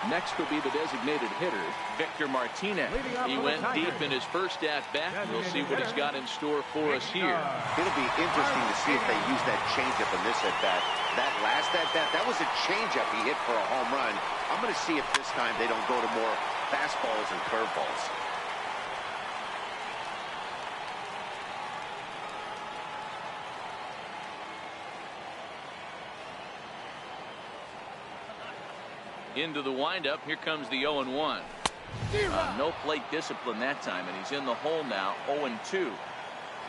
Speaker 1: Next will be the designated hitter, Victor Martinez. He went deep in his first at-bat. We'll see what he's got in store for us here.
Speaker 3: It'll be interesting to see if they use that changeup in this at-bat. That last at-bat, that was a changeup he hit for a home run. I'm going to see if this time they don't go to more fastballs and curveballs.
Speaker 1: Into the windup. Here comes the 0-1. No plate discipline that time, and he's in the hole now, 0-2.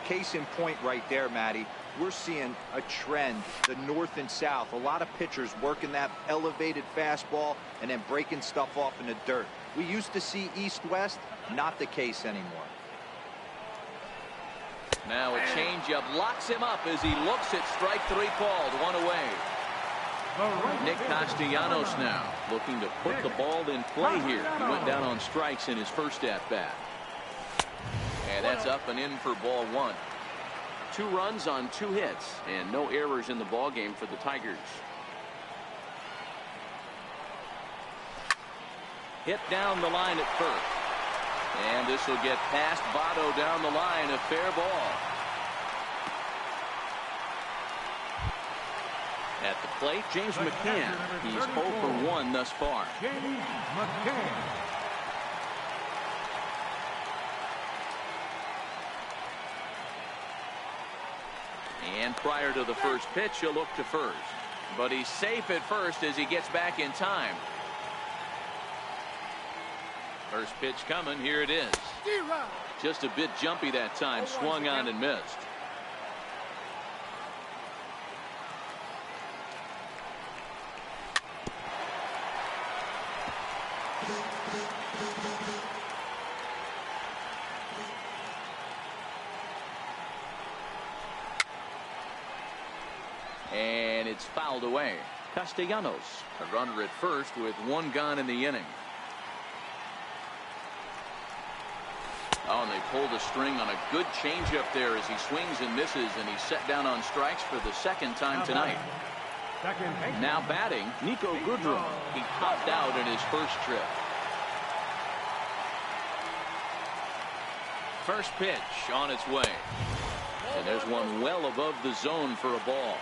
Speaker 4: Case in point right there, Matty. We're seeing a trend, the north and south. A lot of pitchers working that elevated fastball and then breaking stuff off in the dirt. We used to see east-west, not the case anymore.
Speaker 1: Now a changeup locks him up as he looks at strike 3 called. 1 away. Nick Castellanos now looking to put the ball in play here. He went down on strikes in his first at-bat. And that's up and in for ball 1. 2 runs on 2 hits and no errors in the ball game for the Tigers. Hit down the line at first. And this will get past Votto down the line. A fair ball. At the plate, James McCann. He's 0 for 1 thus far.
Speaker 2: James McCann.
Speaker 1: And prior to the first pitch, he'll look to first. But he's safe at first as he gets back in time. First pitch coming. Here it is. Just a bit jumpy that time. Swung on and missed. And it's fouled away. Castellanos, a runner at first with 1 gone in the inning. Oh, and they pulled a string on a good changeup there as he swings and misses, and he's set down on strikes for the 2nd time tonight. Now batting, Nico Goodrum. He popped out in his first trip. First pitch on its way. And there's one well above the zone for a ball.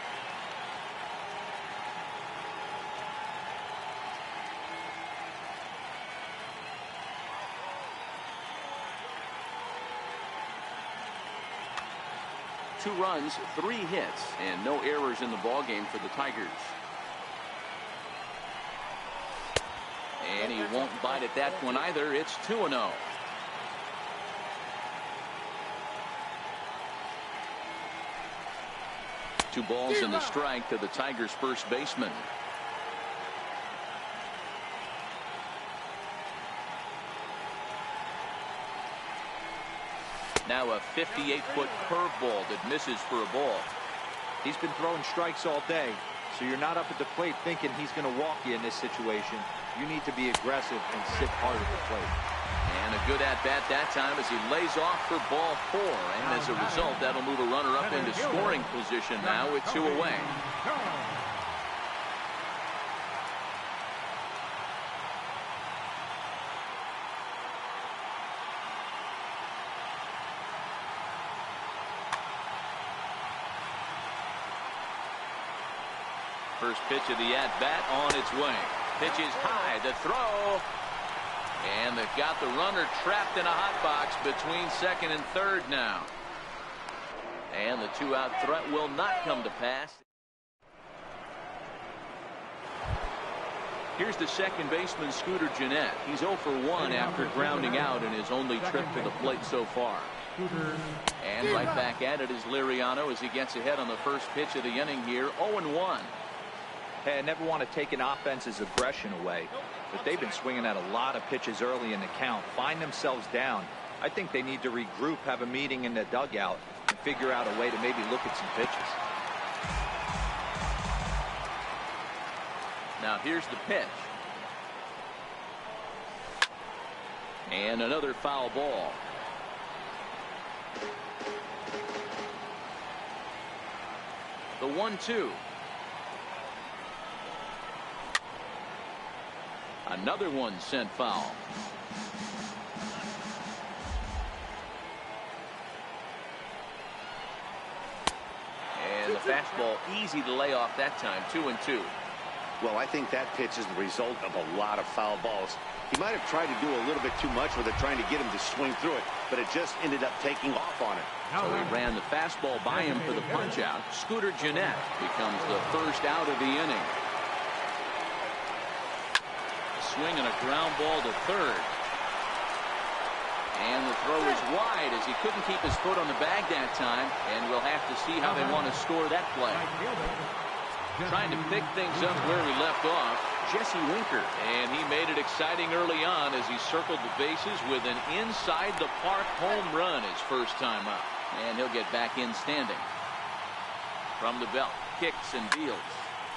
Speaker 1: Two runs, 3 hits, and no errors in the ballgame for the Tigers. And he won't bite at that one either. It's 2-0. Two balls and a strike to the Tigers' first baseman. Now a 58-foot curveball that misses for a ball.
Speaker 4: He's been throwing strikes all day, so you're not up at the plate thinking he's going to walk you in this situation. You need to be aggressive and sit hard at the plate.
Speaker 1: And a good at-bat that time as he lays off for ball 4. And as a result, that'll move a runner up into scoring position now with 2 away. First pitch of the at-bat on its way. Pitch is high, the throw. And they've got the runner trapped in a hot box between 2nd and 3rd now. And the 2-out threat will not come to pass. Here's the second baseman, Scooter Gennett. He's 0 for 1 after grounding out in his only trip to the plate so far. And right back at it is Liriano as he gets ahead on the first pitch of the inning here. 0-1.
Speaker 4: Hey, I never want to take an offense's aggression away, but they've been swinging at a lot of pitches early in the count, find themselves down. I think they need to regroup, have a meeting in the dugout, and figure out a way to maybe look at some pitches.
Speaker 1: Now here's the pitch. And another foul ball. The 1-2. Another one sent foul. And the fastball easy to lay off that time. 2-2.
Speaker 3: Well, I think that pitch is the result of a lot of foul balls. He might have tried to do a little bit too much with it, trying to get him to swing through it, but it just ended up taking off on him.
Speaker 1: So he ran the fastball by him for the punch-out. Scooter Gennett becomes the first out of the inning. A swing and a ground ball to third. And the throw is wide as he couldn't keep his foot on the bag that time, and we'll have to see how they want to score that play. Trying to pick things up where we left off, Jesse Winker, and he made it exciting early on as he circled the bases with an inside-the-park home run his first time up. And he'll get back in standing. From the belt, kicks and deals.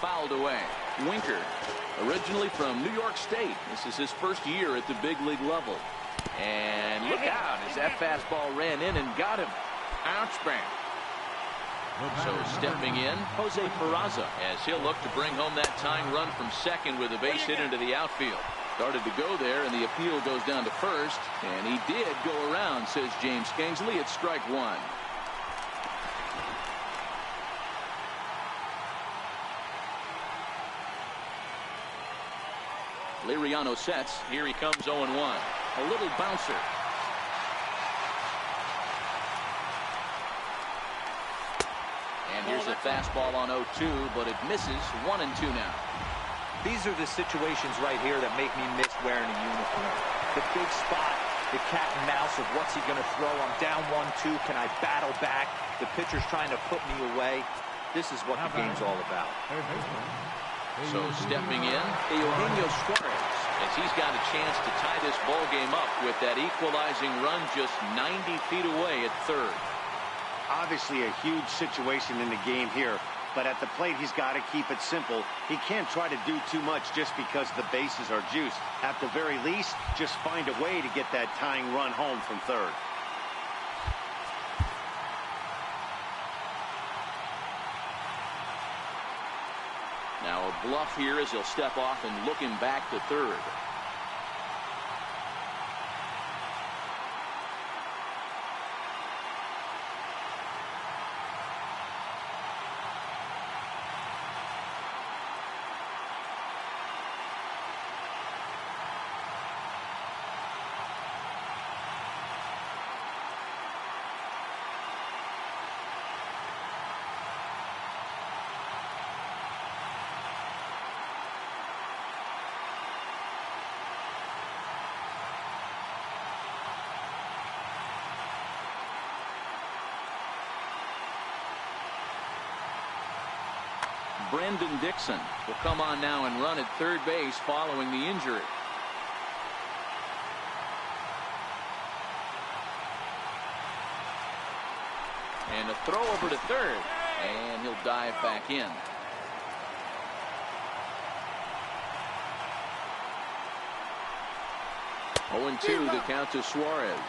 Speaker 1: Fouled away. Winker, originally from New York State. This is his first year at the big league level. And look out as that fastball ran in and got him. Ouch bang. So stepping in, Jose Peraza, as he'll look to bring home that tying run from second with a base hit into the outfield. Started to go there, and the appeal goes down to first. And he did go around, says James Kingsley. It's strike one. Liriano sets. Here he comes 0-1. A little bouncer. And here's a fastball on 0-2, but it misses. 1-2 now.
Speaker 4: These are the situations right here that make me miss wearing a uniform. The big spot, the cat and mouse of what's he going to throw. I'm down 1-2. Can I battle back? The pitcher's trying to put me away. This is what the game's all about.
Speaker 1: So stepping in, Eugenio Suarez, as he's got a chance to tie this ball game up with that equalizing run just 90 feet away at third.
Speaker 3: Obviously a huge situation in the game here, but at the plate he's got to keep it simple. He can't try to do too much just because the bases are juiced. At the very least, just find a way to get that tying run home from third.
Speaker 1: Now a bluff here as he'll step off and look him back to third. Brendan Dixon will come on now and run at third base following the injury. And a throw over to third, and he'll dive back in. Oh, 0-2 the count to Suarez.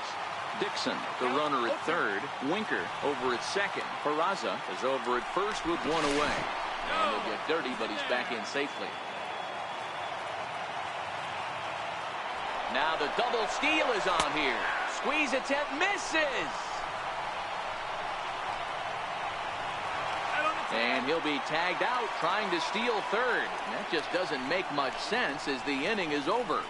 Speaker 1: Dixon, the runner at third. Winker over at second. Peraza is over at first with one away. And he'll get dirty, but he's back in safely. Now the double steal is on here. Squeeze attempt misses. And he'll be tagged out trying to steal third. And that just doesn't make much sense as the inning is over.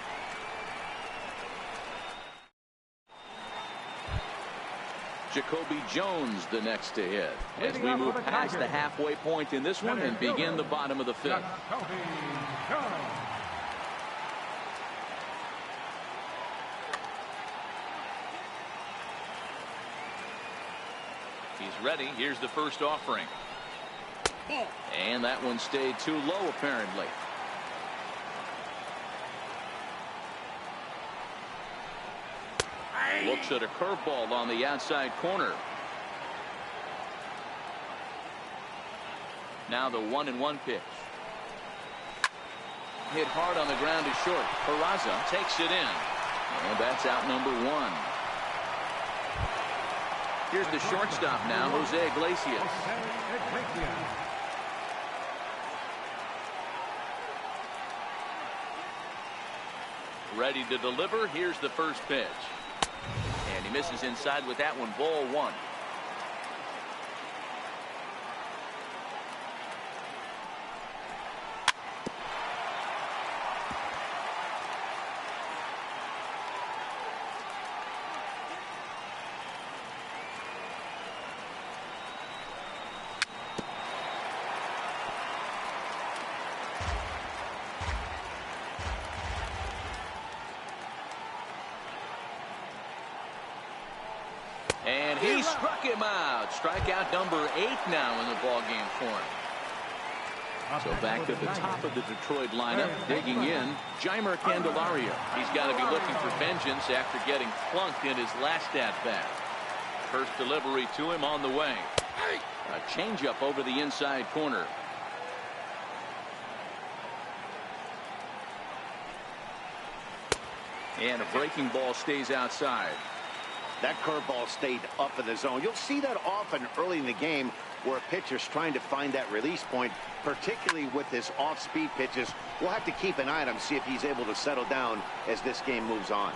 Speaker 1: Jacoby Jones the next to hit as we move past the halfway point in this one and begin the bottom of the fifth. He's ready. Here's the first offering. And that one stayed too low, apparently. Looks at a curveball on the outside corner. Now the 1-1 pitch. Hit hard on the ground is short. Peraza takes it in. And that's out number 1. Here's the shortstop now, Jose Iglesias. Ready to deliver. Here's the first pitch. And he misses inside with that one. Ball 1. And he struck him out. Strikeout number 8 now in the ballgame for him. So back to the top of the Detroit lineup, digging in, Jeimer Candelario. He's got to be looking for vengeance after getting flunked in his last at-bat. First delivery to him on the way. A changeup over the inside corner. And a breaking ball stays outside.
Speaker 3: That curveball stayed up in the zone. You'll see that often early in the game where a pitcher's trying to find that release point, particularly with his off-speed pitches. We'll have to keep an eye on him, see if he's able to settle down as this game moves on.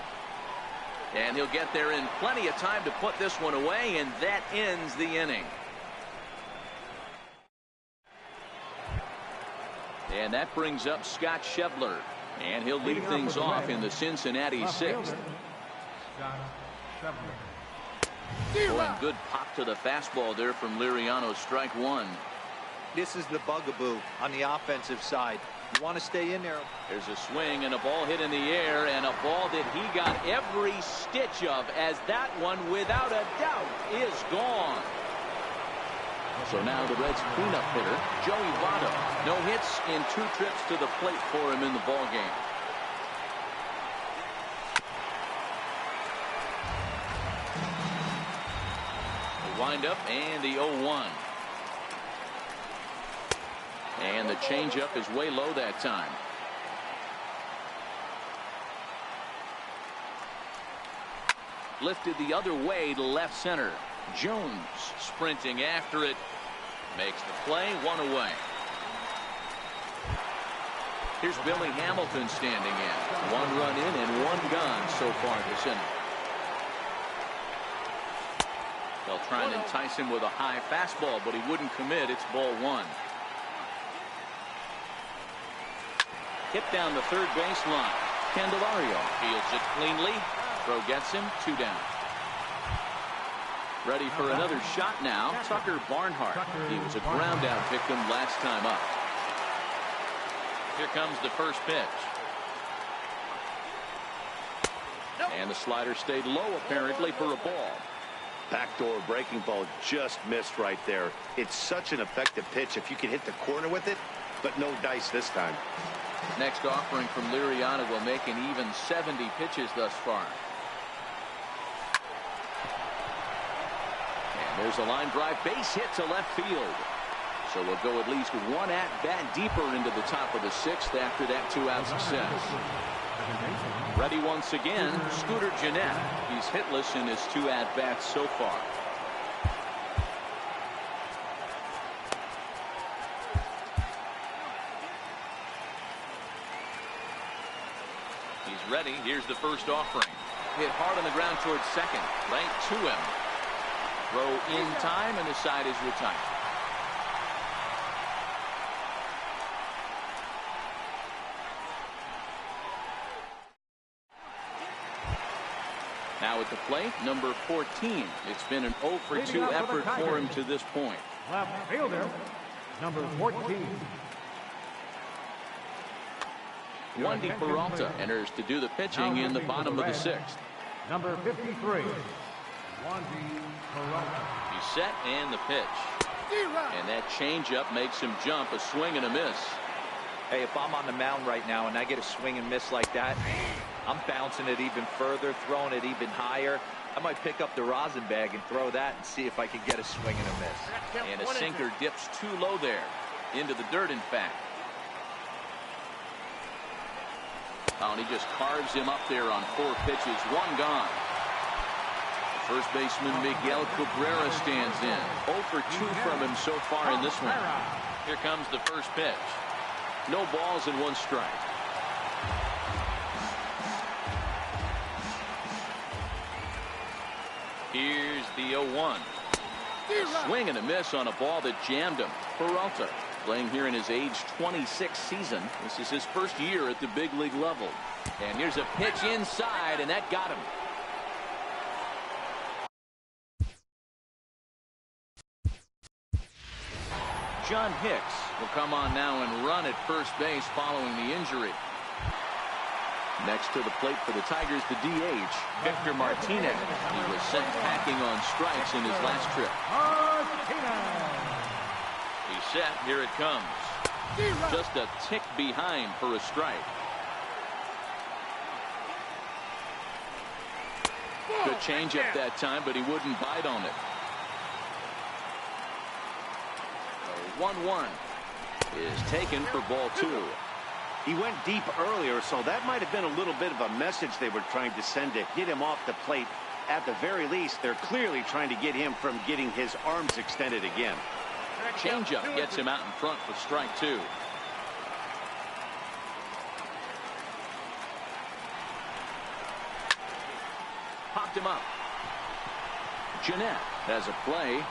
Speaker 1: And he'll get there in plenty of time to put this one away, and that ends the inning. And that brings up Scott Schebler, and he'll lead things off in the Cincinnati 6th. Oh, and good pop to the fastball there from Liriano. Strike 1.
Speaker 4: This is the bugaboo on the offensive side. You want to stay in there.
Speaker 1: There's a swing and a ball hit in the air, and a ball that he got every stitch of, as that one without a doubt is gone. So now the Reds cleanup hitter, Joey Votto. No hits in 2 trips to the plate for him in the ballgame. Windup and the 0-1. And the changeup is way low that time. Lifted the other way to left center. Jones sprinting after it. Makes the play. 1 away. Here's Billy Hamilton standing in. 1 run in and 1 gone so far this inning. They'll try and entice him with a high fastball, but he wouldn't commit. It's ball 1. Hit down the third baseline. Candelario fields it cleanly. Throw gets him. 2 down. Ready for another shot now. Tucker Barnhart. He was a ground out victim last time up. Here comes the first pitch. And the slider stayed low apparently for a ball.
Speaker 3: Backdoor breaking ball just missed right there. It's such an effective pitch if you can hit the corner with it, but no dice this time.
Speaker 1: Next offering from Liriano will make an even 70 pitches thus far. And there's a line drive base hit to left field. So we'll go at least 1 at-bat deeper into the top of the 6th after that 2-out success. Ready once again, Scooter Gennett. He's hitless in his 2 at-bats so far. He's ready. Here's the first offering. Hit hard on the ground towards second. Right to him. Throw in time, and the side is retired. Now at the plate, number 14. It's been an 0 for 2 effort for him to this point.
Speaker 2: Left fielder, number 14.
Speaker 1: Wandy Peralta enters to do the pitching in the bottom of the 6th.
Speaker 2: Number 53, Wandy Peralta.
Speaker 1: He's set, and the pitch. And that changeup makes him jump. A swing and a miss.
Speaker 4: Hey, if I'm on the mound right now and I get a swing and miss like that, I'm bouncing it even further, throwing it even higher. I might pick up the rosin bag and throw that and see if I can get a swing and a miss.
Speaker 1: And a sinker dips too low there. Into the dirt, in fact. Oh, and he just carves him up there on 4 pitches. 1 gone. First baseman Miguel Cabrera stands in. 0 for 2 from him so far in this one. Here comes the first pitch. No balls and 1 strike. Here's the 0-1. A swing and a miss on a ball that jammed him. Peralta playing here in his age 26 season. This is his first year at the big league level. And here's a pitch inside, and that got him. John Hicks will come on now and run at first base following the injury. Next to the plate for the Tigers, the DH, Victor Martinez. He was sent packing on strikes in his last trip. He's set. Here it comes. Just a tick behind for a strike. Good changeup that time, but he wouldn't bite on it. 1-1 is taken for ball 2.
Speaker 3: He went deep earlier, so that might have been a little bit of a message they were trying to send to get him off the plate. At the very least, they're clearly trying to get him from getting his arms extended again.
Speaker 1: Changeup gets him out in front for strike 2. Popped him up. Jeanette has a play.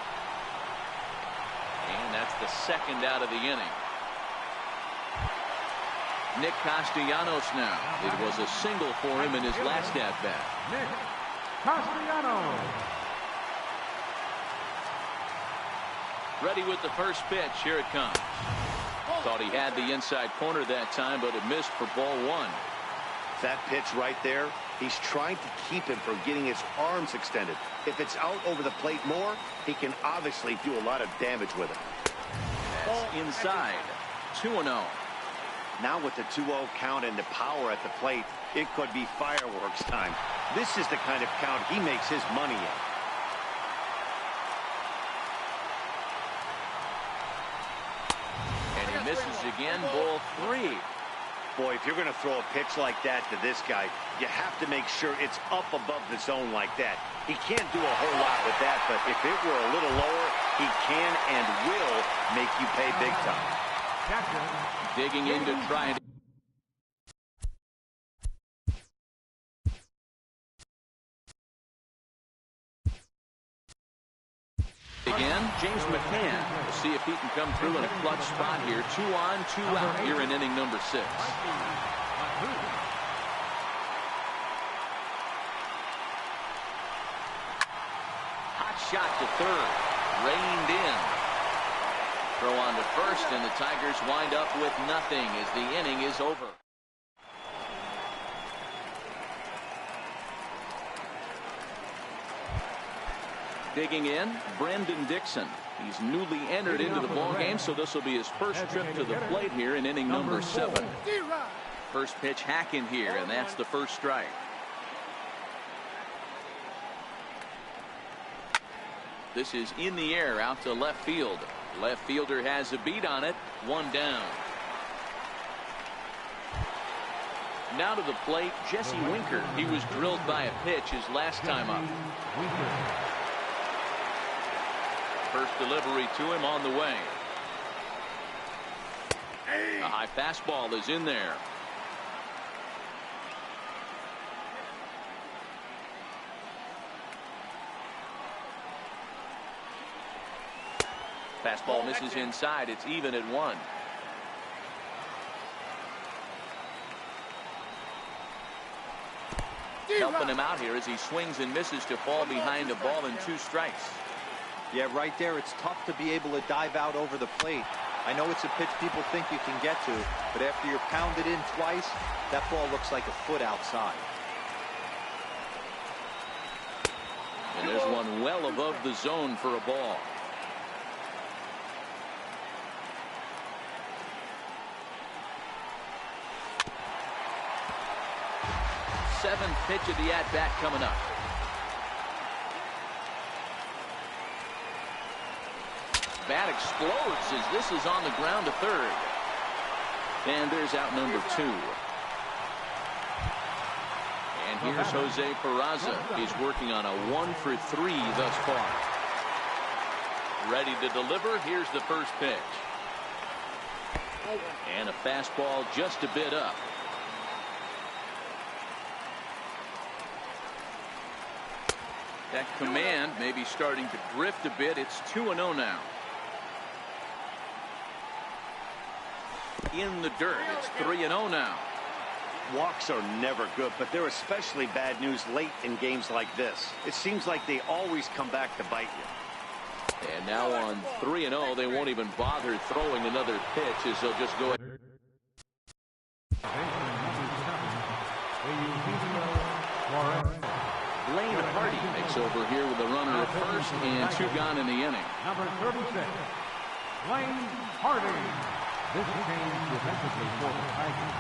Speaker 1: And that's the second out of the inning. Nick Castellanos now. It was a single for him in his last at-bat.
Speaker 2: Nick Castellanos.
Speaker 1: Ready with the first pitch. Here it comes. Thought he had the inside corner that time, but it missed for ball 1.
Speaker 3: That pitch right there, he's trying to keep him from getting his arms extended. If it's out over the plate more, he can obviously do a lot of damage with it.
Speaker 1: That's inside. 2-0.
Speaker 3: Now with the 2-0 count and the power at the plate, it could be fireworks time. This is the kind of count he makes his money in.
Speaker 1: And he misses again. Ball 3.
Speaker 3: Boy, if you're going to throw a pitch like that to this guy, you have to make sure it's up above the zone like that. He can't do a whole lot with that, but if it were a little lower, he can and will make you pay big time.
Speaker 1: Digging in to try it. Again, James McCann. We'll see if he can come through in a clutch spot here. 2 on, 2 out here in inning number 6. Hot shot to third. Reined in. Throw on to first, and the Tigers wind up with nothing as the inning is over. Digging in, Brendan Dixon. He's newly entered into the ballgame, so this will be his first trip to the plate here in inning number 7. First pitch hacking here, and that's the first strike. This is in the air out to left field. Left fielder has a beat on it. 1 down. Now to the plate, Jesse Winker. He was drilled by a pitch his last time up. First delivery to him on the way. A high fastball is in there. Fastball misses inside. It's even at 1. Helping him out here as he swings and misses to fall behind a ball and 2 strikes.
Speaker 4: Yeah, right there, it's tough to be able to dive out over the plate. I know it's a pitch people think you can get to, but after you're pounded in twice, that ball looks like a foot outside.
Speaker 1: And there's one well above the zone for a ball. seventh pitch of the at-bat coming up. Bat explodes as this is on the ground to third. And there's out number 2. And here's Jose Peraza. He's working on a 1-for-3 thus far. Ready to deliver. Here's the first pitch. And a fastball just a bit up. That command may be starting to drift a bit. It's 2-0 now. In the dirt. It's 3-0 now.
Speaker 3: Walks are never good, but they're especially bad news late in games like this. It seems like they always come back to bite you.
Speaker 1: And now on 3-0, they won't even bother throwing another pitch as they'll just go ahead. Lane Hardy makes over here with a runner at first and 2 gone in the inning.
Speaker 2: Number 36, Lane Hardy. This change defensively for the Tigers.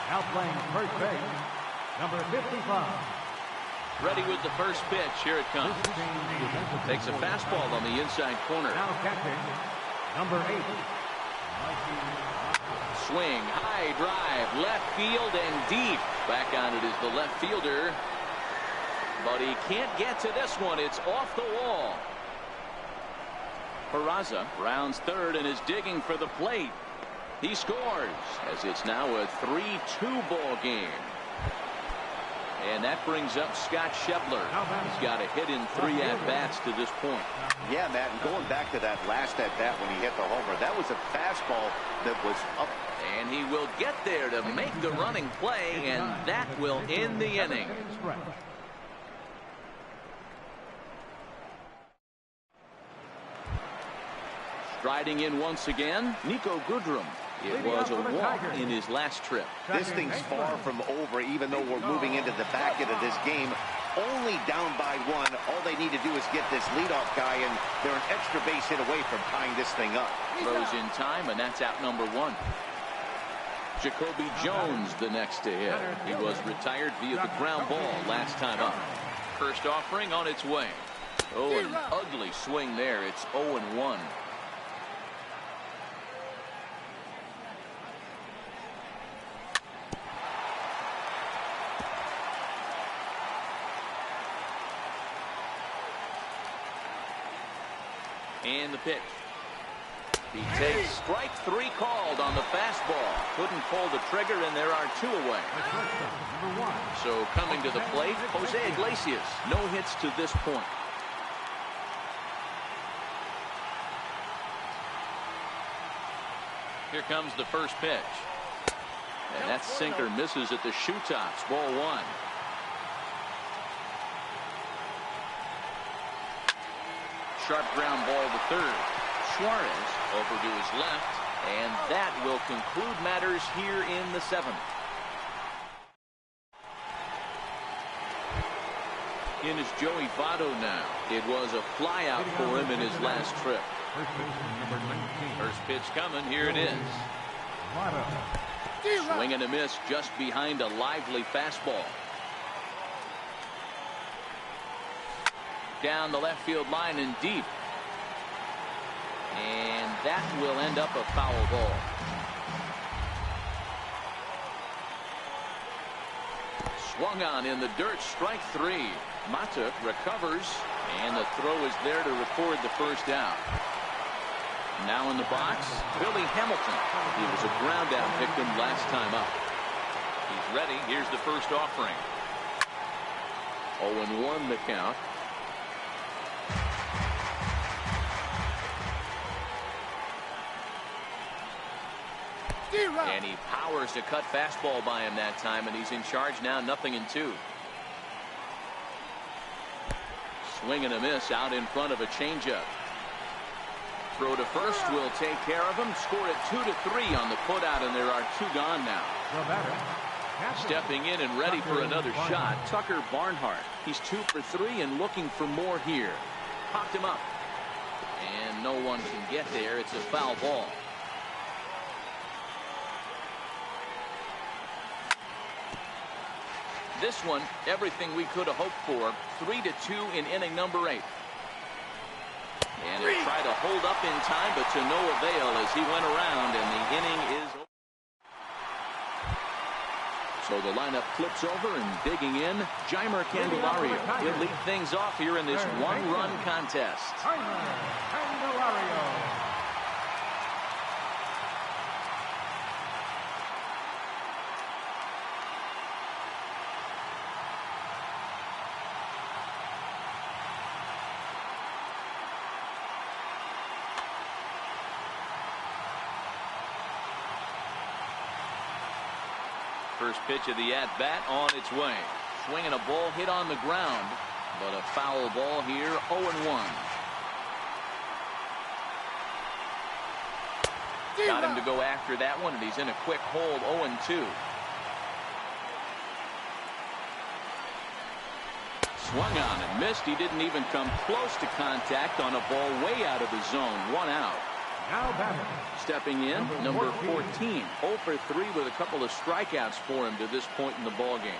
Speaker 2: Now playing first base, number 55.
Speaker 1: Ready with the first pitch. Here it comes. Takes a fastball on the inside corner.
Speaker 2: Now catching, number 8.
Speaker 1: Swing, high drive, left field and deep. Back on it is the left fielder. But he can't get to this one. It's off the wall. Peraza rounds third and is digging for the plate. He scores as it's now a 3-2 ball game. And that brings up Scott Schebler. He's got a hit in 3 at-bats to this point.
Speaker 3: Yeah, Matt, and going back to that last at-bat when he hit the homer, that was a fastball that was up.
Speaker 1: And he will get there to make the running play, and that will end the inning. Striding in once again, Nico Goodrum. It was a walk in his last trip.
Speaker 3: This thing's far from over, even though we're moving into the back end of this game. Only down by 1. All they need to do is get this leadoff guy, and they're an extra base hit away from tying this thing up.
Speaker 1: Throws in time, and that's out number 1. Jacoby Jones the next to hit. He was retired via the ground ball last time up. First offering on its way. Oh, an ugly swing there. It's 0-1. And the pitch. He takes strike 3 called on the fastball. Couldn't pull the trigger, and there are 2 away. So coming to the plate, Jose Iglesias. No hits to this point. Here comes the first pitch. And that sinker misses at the shoe tops. Ball 1. Sharp ground ball to third. Suarez over to his left, and that will conclude matters here in the 7th. In is Joey Votto now. It was a flyout for him in his last trip. First pitch coming. Here it is. Swing and a miss just behind a lively fastball. Down the left field line and deep. And that will end up a foul ball. Swung on in the dirt, strike 3. Mata recovers, and the throw is there to record the first out. Now in the box, Billy Hamilton. He was a ground out victim last time up. He's ready. Here's the first offering. 0-1 the count. And he powers to cut fastball by him that time, and he's in charge now, 0-2. Swing and a miss out in front of a changeup. Throw to first will take care of him. Score it 2-3 on the putout, and there are 2 gone now. Stepping in and ready for another shot, Tucker Barnhart. He's 2 for 3 and looking for more here. Popped him up. And no one can get there. It's a foul ball. This one, everything we could have hoped for. 3-2 in inning number 8. And he'll try to hold up in time, but to no avail as he went around, and the inning is over. So the lineup flips over, and digging in, Jeimer Candelario. He'll lead things off here in this one-run contest.
Speaker 2: Jeimer Candelario.
Speaker 1: First pitch of the at-bat on its way. Swinging a ball hit on the ground, but a foul ball here, 0-1. Got him to go after that one, and he's in a quick hold, 0-2. Swung on and missed. He didn't even come close to contact on a ball way out of the zone. 1 out.
Speaker 2: Now batter.
Speaker 1: Stepping in, number 14. 0 for 3 with a couple of strikeouts for him to this point in the ball game.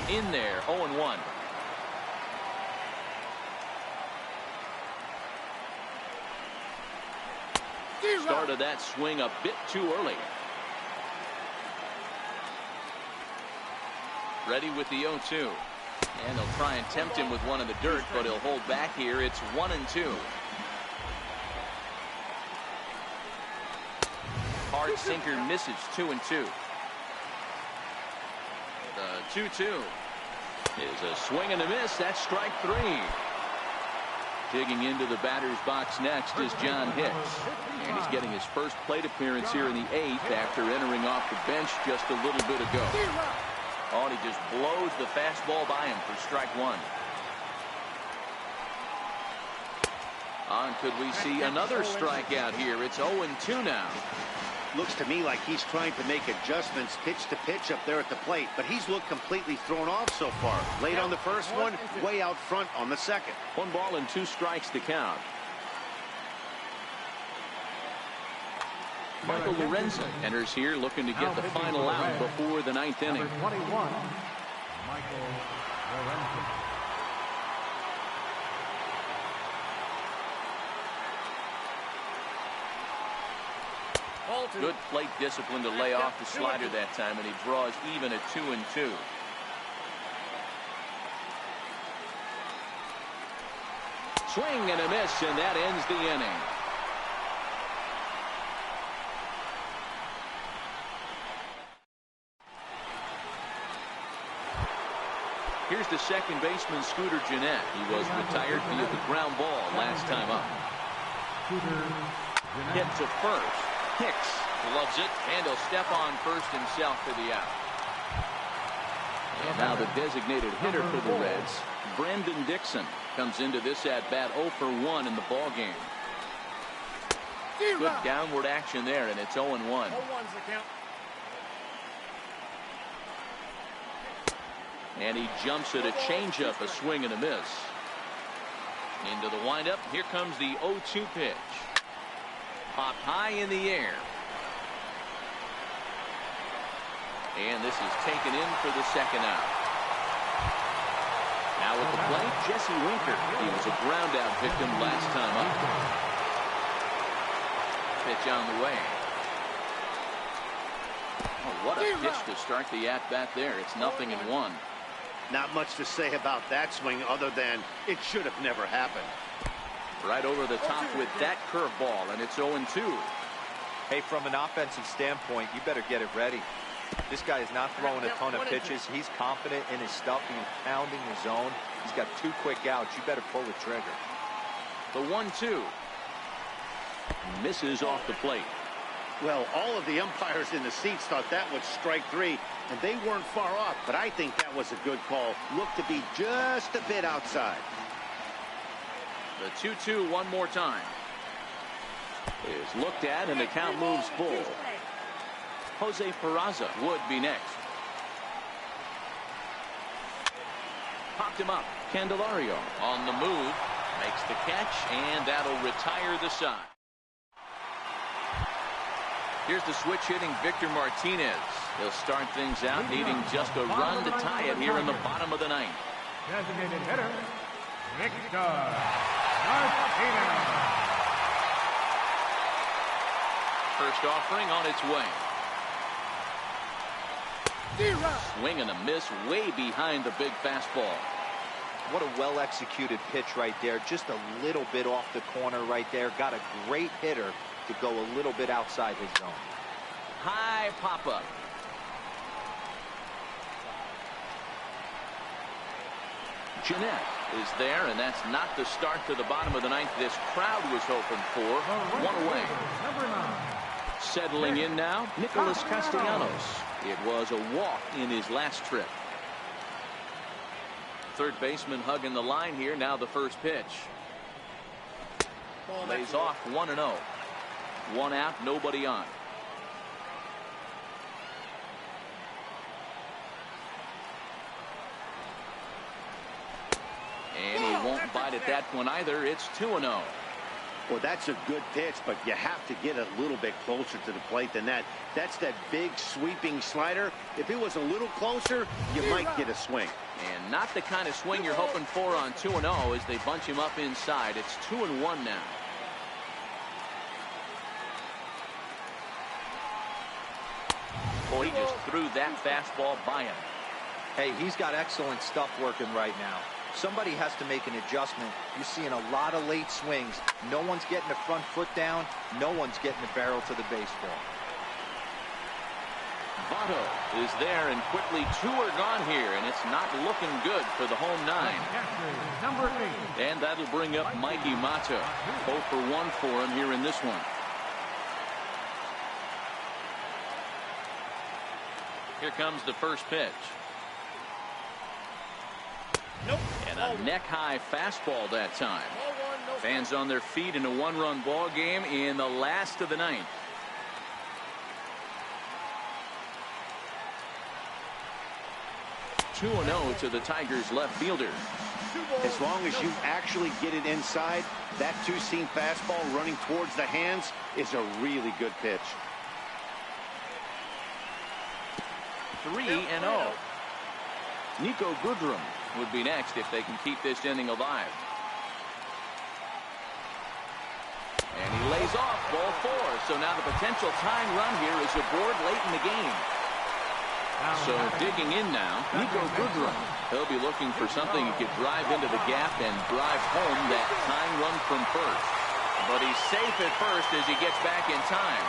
Speaker 1: In there, 0-1. Started that swing a bit too early. Ready with the 0-2. And they'll try and tempt him with one in the dirt, but he'll hold back here. It's 1-2. Hard sinker misses, 2-2. The 2-2 is a swing and a miss. That's strike 3. Digging into the batter's box next is John Hicks. And he's getting his first plate appearance here in the 8th after entering off the bench just a little bit ago. Oh, and he just blows the fastball by him for strike 1. Could we see another strikeout here? It's 0-2 now.
Speaker 3: Looks to me like he's trying to make adjustments pitch to pitch up there at the plate, but he's looked completely thrown off so far. Late on the first one, way out front on the second.
Speaker 1: 1 ball and 2 strikes to count. Michael Lorenzen enters here looking to get the final out before the 9th inning.
Speaker 2: Number 21, Michael Lorenzen.
Speaker 1: Good plate discipline to lay off the slider that time, and he draws even at 2-2. Swing and a miss, and that ends the inning. Here's the second baseman, Scooter Gennett. He was retired via the ground ball last time up. Hit to first. Hicks loves it, and he'll step on first himself for the out. And now the designated hitter for the Reds, Brandon Dixon, comes into this at-bat 0 for 1 in the ball game. Good downward action there, and it's 0-1. And he jumps at a changeup, a swing and a miss. Into the windup, here comes the 0-2 pitch. Popped high in the air. And this is taken in for the second out. Now at the plate, Jesse Winker. He was a ground out victim last time up. Pitch on the way. Oh, what a pitch to start the at-bat there. It's 0-1.
Speaker 3: Not much to say about that swing other than it should have never happened.
Speaker 1: Right over the top with that curveball, and it's 0-2.
Speaker 4: Hey, from an offensive standpoint, you better get it ready. This guy is not throwing a ton of pitches. He's confident in his stuff. He's pounding the zone. He's got 2 quick outs. You better pull the trigger.
Speaker 1: The 1-2 misses off the plate.
Speaker 3: Well, all of the umpires in the seats thought that was strike 3, and they weren't far off, but I think that was a good call. Looked to be just a bit outside.
Speaker 1: The 2-2 one more time is looked at, and the count moves full. Jose Peraza would be next. Popped him up. Candelario on the move, makes the catch, and that'll retire the side. Here's the switch hitting Victor Martinez. He'll start things out needing just a run to tie it here in the bottom of the ninth.
Speaker 2: Designated hitter, Victor Martinez.
Speaker 1: First offering on its way. Swing and a miss way behind the big fastball.
Speaker 4: What a well-executed pitch right there. Just a little bit off the corner right there. Got a great hitter to go a little bit outside his zone.
Speaker 1: High pop-up. Jeanette is there, and that's not the start to the bottom of the ninth this crowd was hoping for. One away.
Speaker 2: Number 9.
Speaker 1: Settling in now, Nicholas Castellanos. It was a walk in his last trip. Third baseman hugging the line here. Now the first pitch. Lays off 1-0. One out, nobody on. And he won't bite at that one either. It's 2-0.
Speaker 3: Well, that's a good pitch, but you have to get a little bit closer to the plate than that. That's that big sweeping slider. If it was a little closer, you might get a swing.
Speaker 1: And not the kind of swing you're hoping for on 2-0 as they bunch him up inside. It's 2-1 now. Boy, he just threw that fastball by him.
Speaker 4: Hey, he's got excellent stuff working right now. Somebody has to make an adjustment. You're seeing a lot of late swings. No one's getting the front foot down. No one's getting the barrel to the baseball.
Speaker 1: Votto is there, and quickly 2 are gone here, and it's not looking good for the home 9.
Speaker 2: Number 8.
Speaker 1: And that'll bring up Mikey Mata. 0 for 1 for him here in this one. Here comes the first pitch.
Speaker 6: Nope.
Speaker 1: And a neck-high fastball that time. Fans on their feet in a 1-run ball game in the last of the ninth. Two 2-0 to the Tigers left fielder.
Speaker 3: As long as you actually get it inside, that two-seam fastball running towards the hands is a really good pitch.
Speaker 1: 3-0. Nico Goodrum would be next if they can keep this inning alive. And he lays off ball 4. So now the potential tying run here is aboard late in the game. So digging in now, Nico Goodrum. He'll be looking for something he could drive into the gap and drive home that tying run from first. But he's safe at first as he gets back in time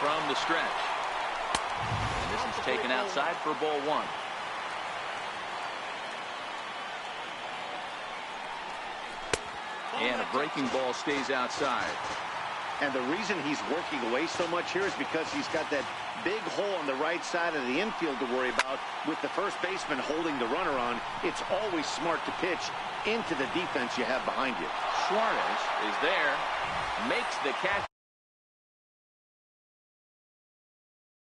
Speaker 1: from the stretch. And this is taken outside for ball 1. And a breaking ball stays outside.
Speaker 3: And the reason he's working away so much here is because he's got that big hole on the right side of the infield to worry about with the first baseman holding the runner on. It's always smart to pitch into the defense you have behind you.
Speaker 1: Suarez is there, makes the catch.